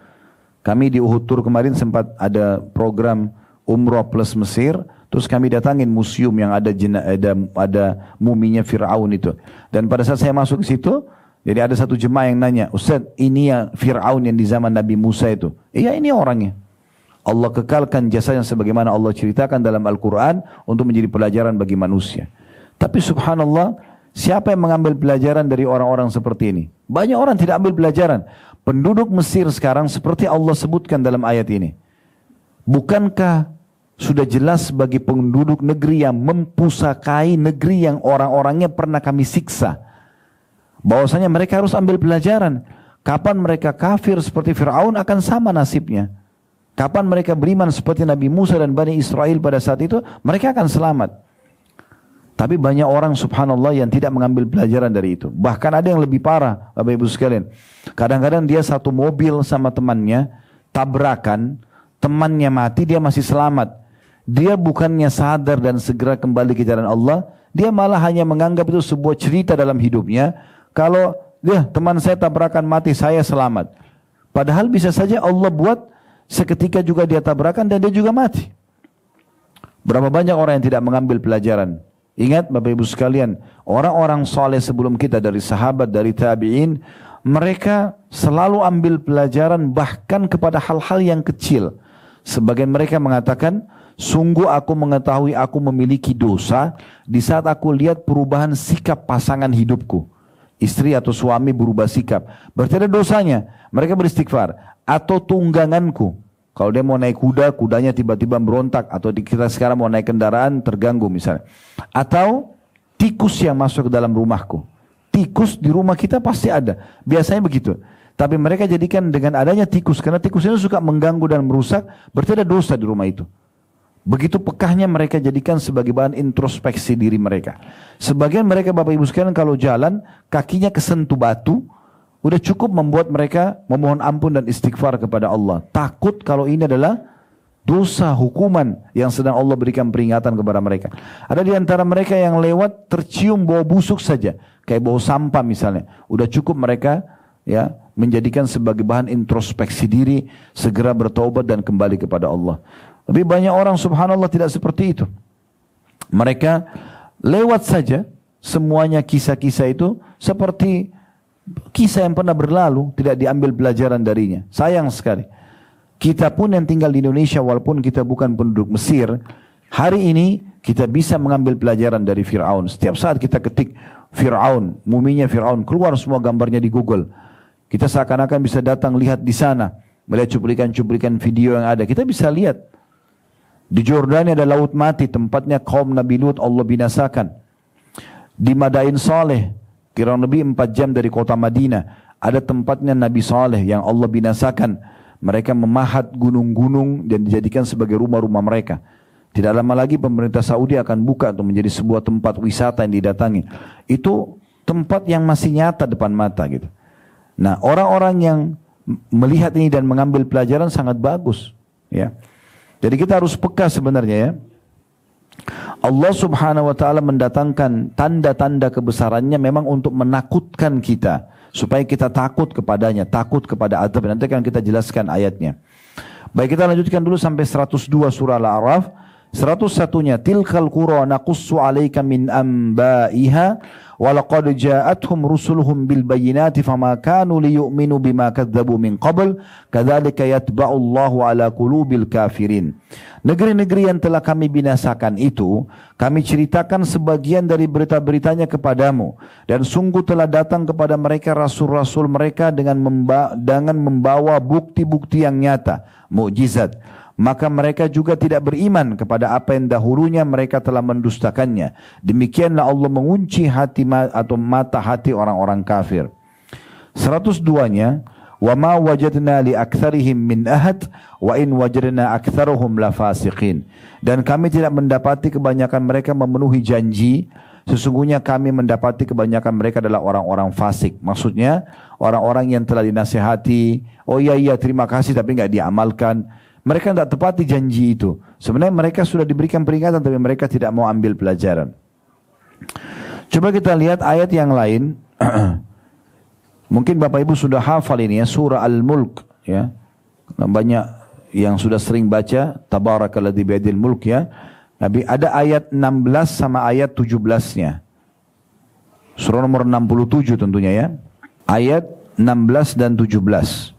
Kami di Uhud Tour kemarin sempat ada program umroh plus Mesir, terus kami datangin museum yang ada muminya Fir'aun itu. Dan pada saat saya masuk ke situ, jadi ada satu jemaah yang nanya, Ustaz, ini ya Fir'aun yang di zaman Nabi Musa itu? Iya, ini orangnya. Allah kekalkan jasanya sebagaimana Allah ceritakan dalam Al-Quran untuk menjadi pelajaran bagi manusia. Tapi subhanallah, siapa yang mengambil pelajaran dari orang-orang seperti ini? Banyak orang tidak ambil pelajaran. Penduduk Mesir sekarang seperti Allah sebutkan dalam ayat ini. Bukankah sudah jelas bagi penduduk negeri yang mempusakai negeri yang orang-orangnya pernah kami siksa, bahwasanya mereka harus ambil pelajaran. Kapan mereka kafir seperti Fir'aun akan sama nasibnya. Kapan mereka beriman seperti Nabi Musa dan Bani Israel pada saat itu, mereka akan selamat. Tapi banyak orang subhanallah yang tidak mengambil pelajaran dari itu. Bahkan ada yang lebih parah, Bapak Ibu sekalian. Kadang-kadang dia satu mobil sama temannya, tabrakan, temannya mati, dia masih selamat. Dia bukannya sadar dan segera kembali ke jalan Allah, dia malah hanya menganggap itu sebuah cerita dalam hidupnya. Kalau teman saya tabrakan mati, saya selamat. Padahal bisa saja Allah buat seketika juga dia tabrakan dan dia juga mati. Berapa banyak orang yang tidak mengambil pelajaran. Ingat Bapak Ibu sekalian, orang-orang soleh sebelum kita, dari sahabat, dari tabi'in, mereka selalu ambil pelajaran bahkan kepada hal-hal yang kecil. Sebagian mereka mengatakan, sungguh aku mengetahui aku memiliki dosa di saat aku lihat perubahan sikap pasangan hidupku. Istri atau suami berubah sikap, berarti ada dosanya. Mereka beristighfar. Atau tungganganku, Kalau dia mau naik kuda, kudanya tiba-tiba berontak. Atau kita sekarang mau naik kendaraan, terganggu misalnya. Atau tikus yang masuk ke dalam rumahku. Tikus di rumah kita pasti ada. Biasanya begitu. Tapi mereka jadikan dengan adanya tikus. Karena tikus ini suka mengganggu dan merusak. Berarti ada dosa di rumah itu. Begitu pekahnya mereka jadikan sebagai bahan introspeksi diri mereka. Sebagian mereka Bapak Ibu sekalian kalau jalan, kakinya kesentuh batu. Udah cukup membuat mereka memohon ampun dan istighfar kepada Allah. Takut kalau ini adalah dosa hukuman yang sedang Allah berikan peringatan kepada mereka. Ada di antara mereka yang lewat tercium bau busuk saja. Kayak bau sampah misalnya. Udah cukup mereka ya menjadikan sebagai bahan introspeksi diri. Segera bertaubat dan kembali kepada Allah. Lebih banyak orang subhanallah tidak seperti itu. Mereka lewat saja semuanya kisah-kisah itu seperti kisah yang pernah berlalu, tidak diambil pelajaran darinya. Sayang sekali. Kita pun yang tinggal di Indonesia walaupun kita bukan penduduk Mesir, hari ini kita bisa mengambil pelajaran dari Fir'aun. Setiap saat kita ketik Fir'aun, muminya Fir'aun, keluar semua gambarnya di Google. Kita seakan-akan bisa datang lihat di sana, melihat cuplikan-cuplikan video yang ada. Kita bisa lihat. Di Jordania ada laut mati, tempatnya kaum Nabi Lut Allah binasakan. Di Madain Saleh, kurang lebih 4 jam dari kota Madinah, ada tempatnya Nabi Saleh yang Allah binasakan. Mereka memahat gunung-gunung dan dijadikan sebagai rumah-rumah mereka. Tidak lama lagi pemerintah Saudi akan buka untuk menjadi sebuah tempat wisata yang didatangi. Itu tempat yang masih nyata depan mata gitu. Nah, orang-orang yang melihat ini dan mengambil pelajaran sangat bagus, ya. Jadi kita harus peka sebenarnya ya. Allah subhanahu wa ta'ala mendatangkan tanda-tanda kebesarannya memang untuk menakutkan kita. Supaya kita takut kepadanya, takut kepada azab. Nanti akan kita jelaskan ayatnya. Baik, kita lanjutkan dulu sampai 102 surah Al-A'raf. 101-nya, tilkal qura naqussu 'alaika min anba'iha wa laqad ja'atuhum rusuluhum bil bayyinati fama kanu liyu'minu bima kadzdzabu min qabl kadzalika yatba'u Allahu 'ala qulubil kafirin. Negeri-negeri yang telah kami binasakan itu, kami ceritakan sebagian dari berita-beritanya kepadamu. Dan sungguh telah datang kepada mereka rasul-rasul mereka dengan membawa bukti-bukti yang nyata, mukjizat. Maka mereka juga tidak beriman kepada apa yang dahulunya mereka telah mendustakannya. Demikianlah Allah mengunci hati atau mata hati orang-orang kafir. 102-nya, wa ma wajadna li aktsarihim min ahad wa in wajadna aktsaruhum lafasiqin. Dan kami tidak mendapati kebanyakan mereka memenuhi janji. Sesungguhnya kami mendapati kebanyakan mereka adalah orang-orang fasik. Maksudnya orang-orang yang telah dinasihati, oh iya terima kasih, tapi nggak diamalkan. Mereka tidak tepati janji itu. Sebenarnya mereka sudah diberikan peringatan, tapi mereka tidak mau ambil pelajaran. Coba kita lihat ayat yang lain. Mungkin Bapak Ibu sudah hafal ini ya, surah Al-Mulk ya. Banyak yang sudah sering baca Tabarakalladzi biyadil mulk ya. Tapi ada ayat 16 sama ayat 17-nya. Surah nomor 67 tentunya ya. Ayat 16 dan 17.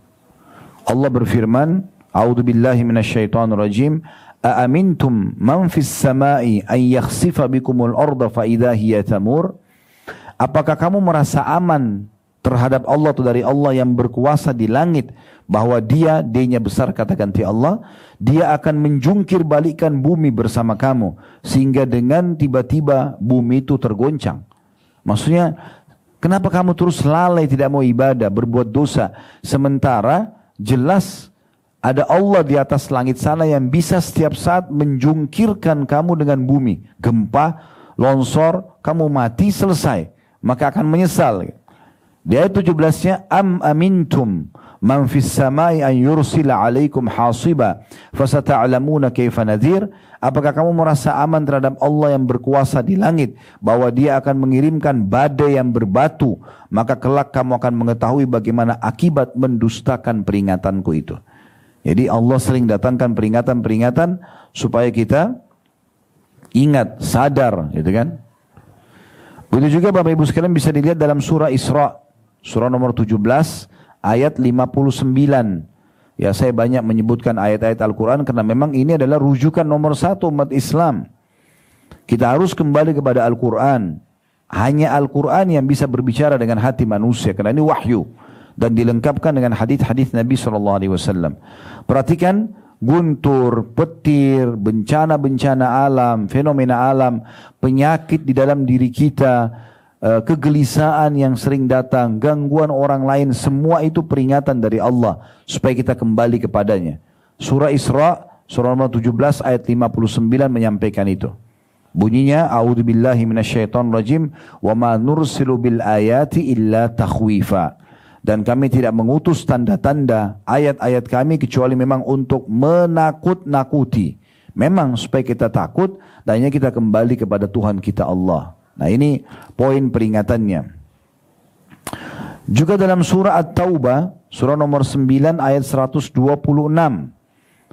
Allah berfirman, A'udzu billahi minasyaitonir rajim. Aamintum man fis samai ay yakhsifa bikumul arda fa idza hiya tamur? Apakah kamu merasa aman terhadap Allah atau dari Allah yang berkuasa di langit, bahwa dia-nya besar kata ganti Allah, dia akan menjungkir balikan bumi bersama kamu sehingga dengan tiba-tiba bumi itu tergoncang. Maksudnya, kenapa kamu terus lalai tidak mau ibadah, berbuat dosa, sementara jelas ada Allah di atas langit sana yang bisa setiap saat menjungkirkan kamu dengan bumi. Gempa, longsor, kamu mati, selesai. Maka akan menyesal. Di ayat 17-nya, Am amintum man fis samai an yursila alaikum hasiba fasata'lamuna kaifa nadhir. Apakah kamu merasa aman terhadap Allah yang berkuasa di langit, bahwa dia akan mengirimkan badai yang berbatu, maka kelak kamu akan mengetahui bagaimana akibat mendustakan peringatanku itu. Jadi Allah sering datangkan peringatan-peringatan supaya kita ingat, sadar, gitu kan? Begitu juga Bapak Ibu sekalian bisa dilihat dalam surah Isra, surah nomor 17, ayat 59. Ya, saya banyak menyebutkan ayat-ayat Al-Quran karena memang ini adalah rujukan nomor 1 umat Islam. Kita harus kembali kepada Al-Quran. Hanya Al-Quran yang bisa berbicara dengan hati manusia, karena ini wahyu. Dan dilengkapkan dengan hadis-hadis Nabi SAW. Perhatikan guntur, petir, bencana-bencana alam, fenomena alam, penyakit di dalam diri kita, kegelisahan yang sering datang, gangguan orang lain, semua itu peringatan dari Allah supaya kita kembali kepadanya. Surah Isra, surah nomor 17 ayat 59 menyampaikan itu. Bunyinya, a'udzubillahi minasyaitonirrajim, wa ma nursilu bil ayati illa takhwifa. Dan kami tidak mengutus tanda-tanda ayat-ayat kami kecuali memang untuk menakut-nakuti. Memang supaya kita takut dan hanya kita kembali kepada Tuhan kita Allah. Nah, ini poin peringatannya. Juga dalam surah At-Taubah, surah nomor 9 ayat 126.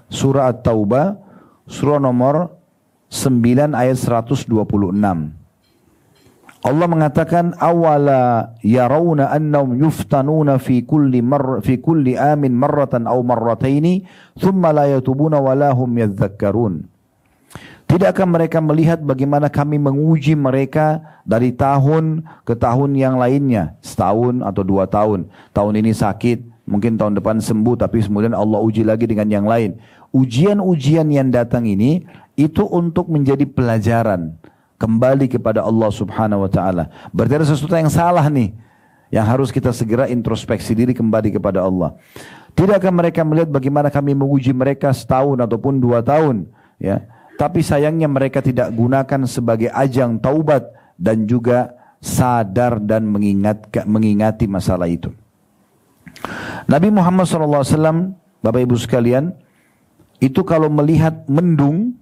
Surah At-Taubah, surah nomor 9 ayat 126. Allah mengatakan, awala yarawna annahum yuftanuna fi kulli amin marratan aw marrataini thumma la yatubuna wa la hum yadhakkarun. Tidakkah mereka melihat bagaimana kami menguji mereka dari tahun ke tahun yang lainnya, setahun atau 2 tahun. Tahun ini sakit, mungkin tahun depan sembuh, tapi kemudian Allah uji lagi dengan yang lain. Ujian-ujian yang datang ini itu untuk menjadi pelajaran kembali kepada Allah Subhanahu wa taala. Berarti ada sesuatu yang salah nih, yang harus kita segera introspeksi diri kembali kepada Allah. Tidakkah mereka melihat bagaimana kami menguji mereka setahun ataupun 2 tahun, ya? Tapi sayangnya mereka tidak gunakan sebagai ajang taubat dan juga sadar dan mengingati masalah itu. Nabi Muhammad SAW, Bapak Ibu sekalian, itu kalau melihat mendung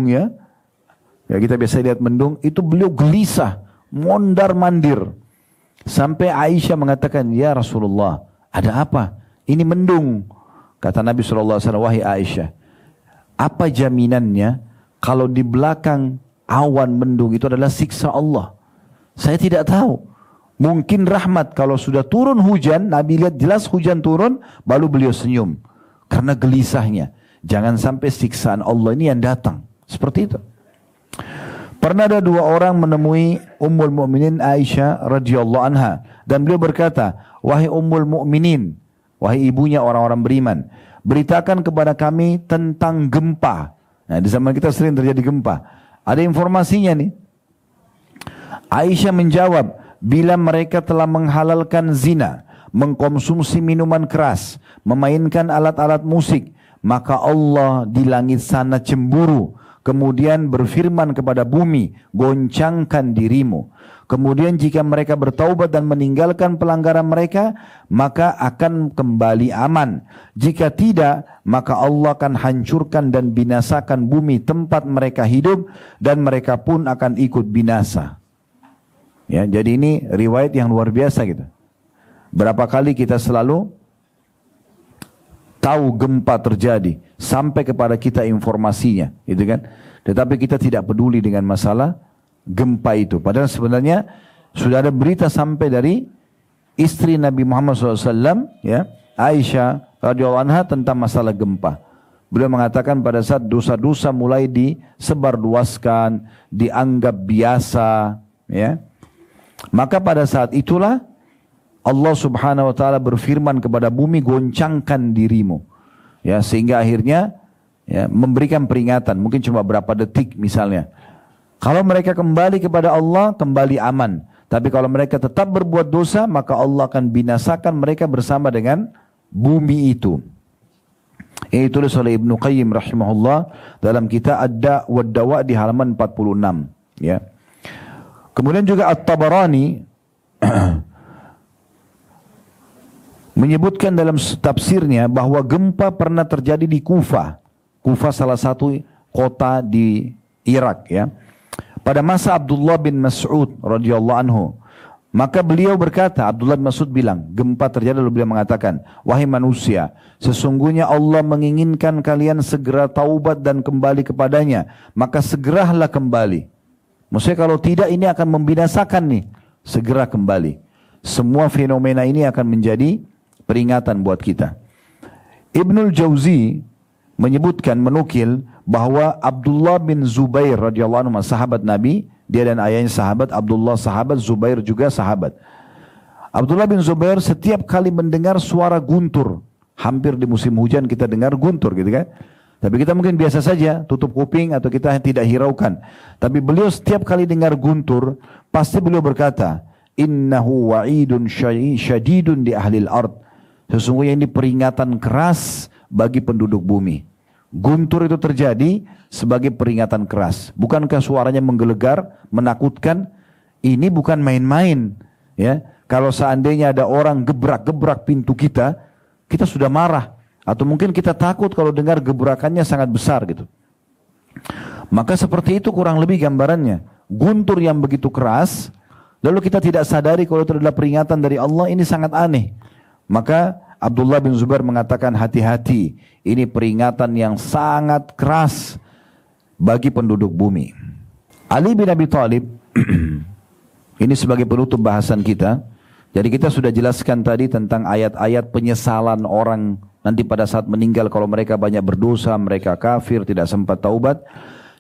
ya kita biasa lihat mendung, itu beliau gelisah, mondar-mandir. Sampai Aisyah mengatakan, ya Rasulullah, ada apa? Ini mendung. Kata Nabi SAW, wahai Aisyah, apa jaminannya kalau di belakang awan mendung itu adalah siksa Allah? Saya tidak tahu. Mungkin rahmat, kalau sudah turun hujan, Nabi lihat jelas hujan turun, baru beliau senyum. Karena gelisahnya. Jangan sampai siksaan Allah ini yang datang. Seperti itu. Pernah ada 2 orang menemui Ummul Mukminin Aisyah radhiyallahu anha. Dan beliau berkata, wahai Ummul Mukminin, wahai ibunya orang-orang beriman, beritakan kepada kami tentang gempa. Nah, di zaman kita sering terjadi gempa. Ada informasinya nih. Aisyah menjawab, bila mereka telah menghalalkan zina, mengkonsumsi minuman keras, memainkan alat-alat musik, maka Allah di langit sana cemburu. Kemudian berfirman kepada bumi, goncangkan dirimu. Kemudian jika mereka bertaubat dan meninggalkan pelanggaran mereka, maka akan kembali aman. Jika tidak, maka Allah akan hancurkan dan binasakan bumi tempat mereka hidup, dan mereka pun akan ikut binasa. Ya, jadi ini riwayat yang luar biasa gitu. Berapa kali kita selalu tahu gempa terjadi, sampai kepada kita informasinya, gitu kan? Tetapi kita tidak peduli dengan masalah gempa itu. Padahal sebenarnya sudah ada berita sampai dari istri Nabi Muhammad SAW, ya, Aisyah radhiyallahu anha, tentang masalah gempa. Beliau mengatakan pada saat dosa-dosa mulai disebarluaskan, dianggap biasa, ya, maka pada saat itulah Allah Subhanahu wa taala berfirman kepada bumi, goncangkan dirimu. Ya, sehingga akhirnya ya, memberikan peringatan, mungkin cuma berapa detik misalnya. Kalau mereka kembali kepada Allah, kembali aman. Tapi kalau mereka tetap berbuat dosa, maka Allah akan binasakan mereka bersama dengan bumi itu. Ini ditulis oleh Ibnu Qayyim rahimahullah dalam kitab Ad-Da' wad Dawa' di halaman 46. Ya. Kemudian juga At-Tabarani menyebutkan dalam tafsirnya bahwa gempa pernah terjadi di Kufah. Kufah salah satu kota di Irak, ya. Pada masa Abdullah bin Mas'ud radhiyallahu anhu. Maka beliau berkata, Abdullah bin Mas'ud bilang, gempa terjadi, lalu beliau mengatakan, wahai manusia, sesungguhnya Allah menginginkan kalian segera taubat dan kembali kepadanya, maka segeralah kembali. Maksudnya kalau tidak ini akan membinasakan nih, segera kembali. Semua fenomena ini akan menjadi peringatan buat kita. Ibnul Jauzi menyebutkan, menukil bahwa Abdullah bin Zubair radhiyallahu anhu, sahabat Nabi, dia dan ayahnya sahabat, Abdullah sahabat, Zubair juga sahabat. Abdullah bin Zubair setiap kali mendengar suara guntur, hampir di musim hujan kita dengar guntur gitu kan. Tapi kita mungkin biasa saja, tutup kuping atau kita tidak hiraukan. Tapi beliau setiap kali dengar guntur, pasti beliau berkata, innahu wa'idun syadidun di ahlil ard. Sesungguhnya ini peringatan keras bagi penduduk bumi. Guntur itu terjadi sebagai peringatan keras. Bukankah suaranya menggelegar, menakutkan? Ini bukan main-main. Ya, kalau seandainya ada orang gebrak-gebrak pintu kita, kita sudah marah. Atau mungkin kita takut kalau dengar gebrakannya sangat besar gitu. Maka seperti itu kurang lebih gambarannya. Guntur yang begitu keras, lalu kita tidak sadari kalau itu adalah peringatan dari Allah, ini sangat aneh. Maka Abdullah bin Zubair mengatakan hati-hati, ini peringatan yang sangat keras bagi penduduk bumi. Ali bin Abi Thalib, ini sebagai penutup bahasan kita. Jadi kita sudah jelaskan tadi tentang ayat-ayat penyesalan orang nanti pada saat meninggal kalau mereka banyak berdosa, mereka kafir, tidak sempat taubat.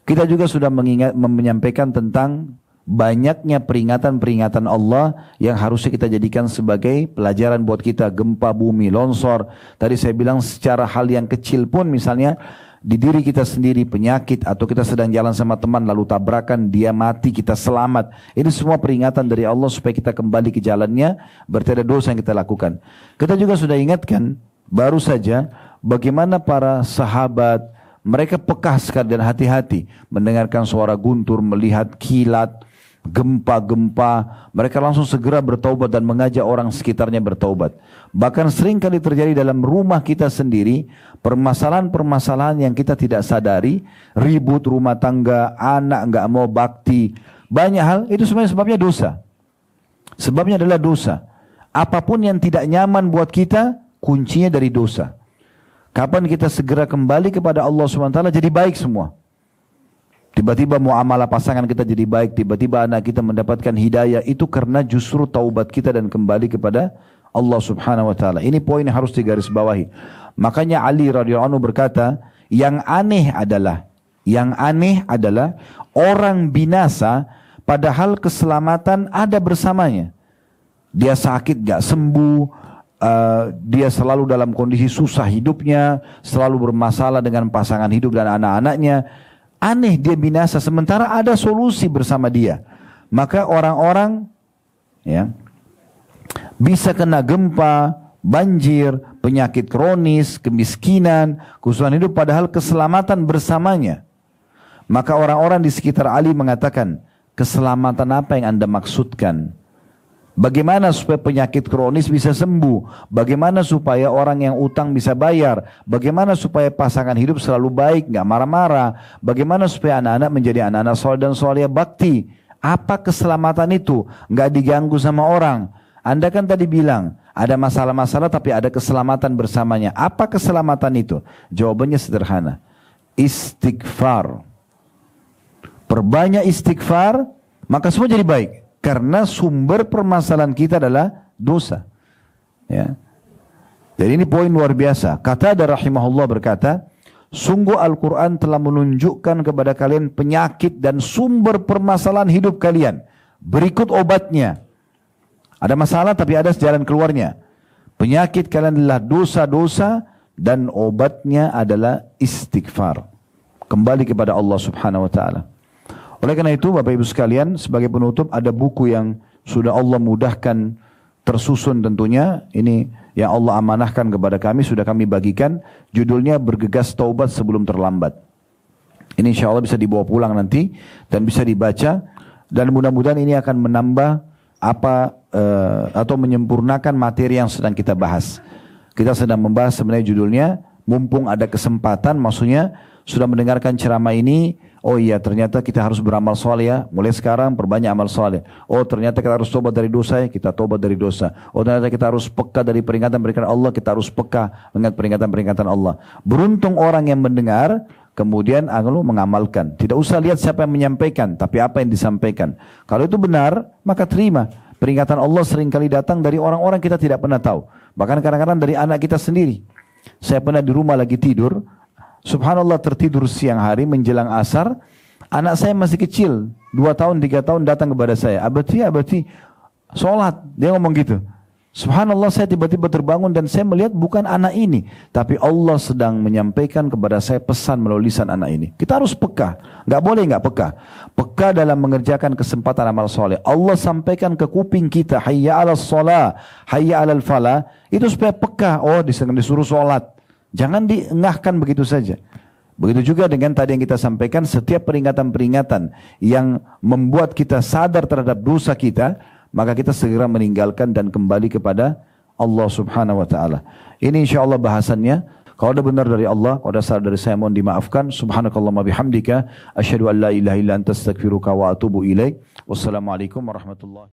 Kita juga sudah menyampaikan tentang banyaknya peringatan-peringatan Allah yang harusnya kita jadikan sebagai pelajaran buat kita. Gempa bumi, longsor. Tadi saya bilang secara hal yang kecil pun misalnya di diri kita sendiri penyakit atau kita sedang jalan sama teman lalu tabrakan, dia mati, kita selamat. Ini semua peringatan dari Allah supaya kita kembali ke jalannya, berarti ada dosa yang kita lakukan. Kita juga sudah ingatkan baru saja bagaimana para sahabat mereka peka sekali dan hati-hati mendengarkan suara guntur, melihat kilat, gempa-gempa, mereka langsung segera bertaubat dan mengajak orang sekitarnya bertaubat. Bahkan sering kali terjadi dalam rumah kita sendiri, permasalahan-permasalahan yang kita tidak sadari, ribut rumah tangga, anak nggak mau bakti, banyak hal itu sebenarnya sebabnya dosa. Sebabnya adalah dosa. Apapun yang tidak nyaman buat kita, kuncinya dari dosa. Kapan kita segera kembali kepada Allah SWT jadi baik semua. Tiba-tiba muamalah pasangan kita jadi baik, tiba-tiba anak kita mendapatkan hidayah, itu karena justru taubat kita dan kembali kepada Allah Subhanahu wa taala. Ini poin yang harus digarisbawahi. Makanya Ali radhiyallahu anhu berkata, yang aneh adalah orang binasa padahal keselamatan ada bersamanya. Dia sakit gak sembuh, dia selalu dalam kondisi susah hidupnya, selalu bermasalah dengan pasangan hidup dan anak-anaknya. Aneh dia binasa sementara ada solusi bersama dia. Maka orang-orang ya bisa kena gempa, banjir, penyakit kronis, kemiskinan, kesusahan hidup padahal keselamatan bersamanya. Maka orang-orang di sekitar Ali mengatakan, keselamatan apa yang Anda maksudkan? Bagaimana supaya penyakit kronis bisa sembuh? Bagaimana supaya orang yang utang bisa bayar? Bagaimana supaya pasangan hidup selalu baik, nggak marah-marah? Bagaimana supaya anak-anak menjadi anak-anak soleh dan solehah bakti? Apa keselamatan itu? Nggak diganggu sama orang. Anda kan tadi bilang ada masalah-masalah tapi ada keselamatan bersamanya. Apa keselamatan itu? Jawabannya sederhana. Istighfar. Perbanyak istighfar, maka semua jadi baik. Karena sumber permasalahan kita adalah dosa. Ya. Jadi ini poin luar biasa. Qatadah rahimahullah berkata, sungguh Al-Quran telah menunjukkan kepada kalian penyakit dan sumber permasalahan hidup kalian. Berikut obatnya. Ada masalah tapi ada jalan keluarnya. Penyakit kalian adalah dosa-dosa dan obatnya adalah istighfar. Kembali kepada Allah Subhanahu wa taala. Oleh karena itu Bapak Ibu sekalian, sebagai penutup ada buku yang sudah Allah mudahkan tersusun tentunya. Ini yang Allah amanahkan kepada kami, sudah kami bagikan. Judulnya Bergegas Taubat Sebelum Terlambat. Ini insya Allah bisa dibawa pulang nanti dan bisa dibaca. Dan mudah-mudahan ini akan menambah atau menyempurnakan materi yang sedang kita bahas. Kita sedang membahas sebenarnya judulnya, mumpung ada kesempatan, maksudnya sudah mendengarkan ceramah ini, oh iya ternyata kita harus beramal soleh ya, mulai sekarang perbanyak amal soleh. Oh ternyata kita harus tobat dari dosa ya, kita tobat dari dosa. Oh ternyata kita harus peka dari peringatan-peringatan Allah, kita harus peka dengan peringatan-peringatan Allah. Beruntung orang yang mendengar, kemudian mengamalkan. Tidak usah lihat siapa yang menyampaikan, tapi apa yang disampaikan. Kalau itu benar, maka terima. Peringatan Allah seringkali datang dari orang-orang kita tidak pernah tahu. Bahkan kadang-kadang dari anak kita sendiri. Saya pernah di rumah lagi tidur, subhanallah tertidur siang hari menjelang asar, anak saya masih kecil, 2 tahun, 3 tahun datang kepada saya, abati, sholat, dia ngomong gitu. Subhanallah, saya tiba-tiba terbangun dan saya melihat bukan anak ini, tapi Allah sedang menyampaikan kepada saya pesan melalui lisan anak ini. Kita harus peka, nggak boleh nggak peka. Peka dalam mengerjakan kesempatan amal soleh. Allah sampaikan ke kuping kita, hayya 'alas shalah, hayya 'alal falah, itu supaya peka. Oh, disuruh sholat. Jangan diengahkan begitu saja. Begitu juga dengan tadi yang kita sampaikan, setiap peringatan-peringatan yang membuat kita sadar terhadap dosa kita, maka kita segera meninggalkan dan kembali kepada Allah Subhanahu wa taala. Ini insyaallah bahasannya. Kalau ada benar dari Allah, kalau ada salah dari saya mohon dimaafkan. Subhanakallahumma bihamdika asyhadu an la ilaha illa anta astaghfiruka wa atubu ilaik. Wassalamualaikum warahmatullahi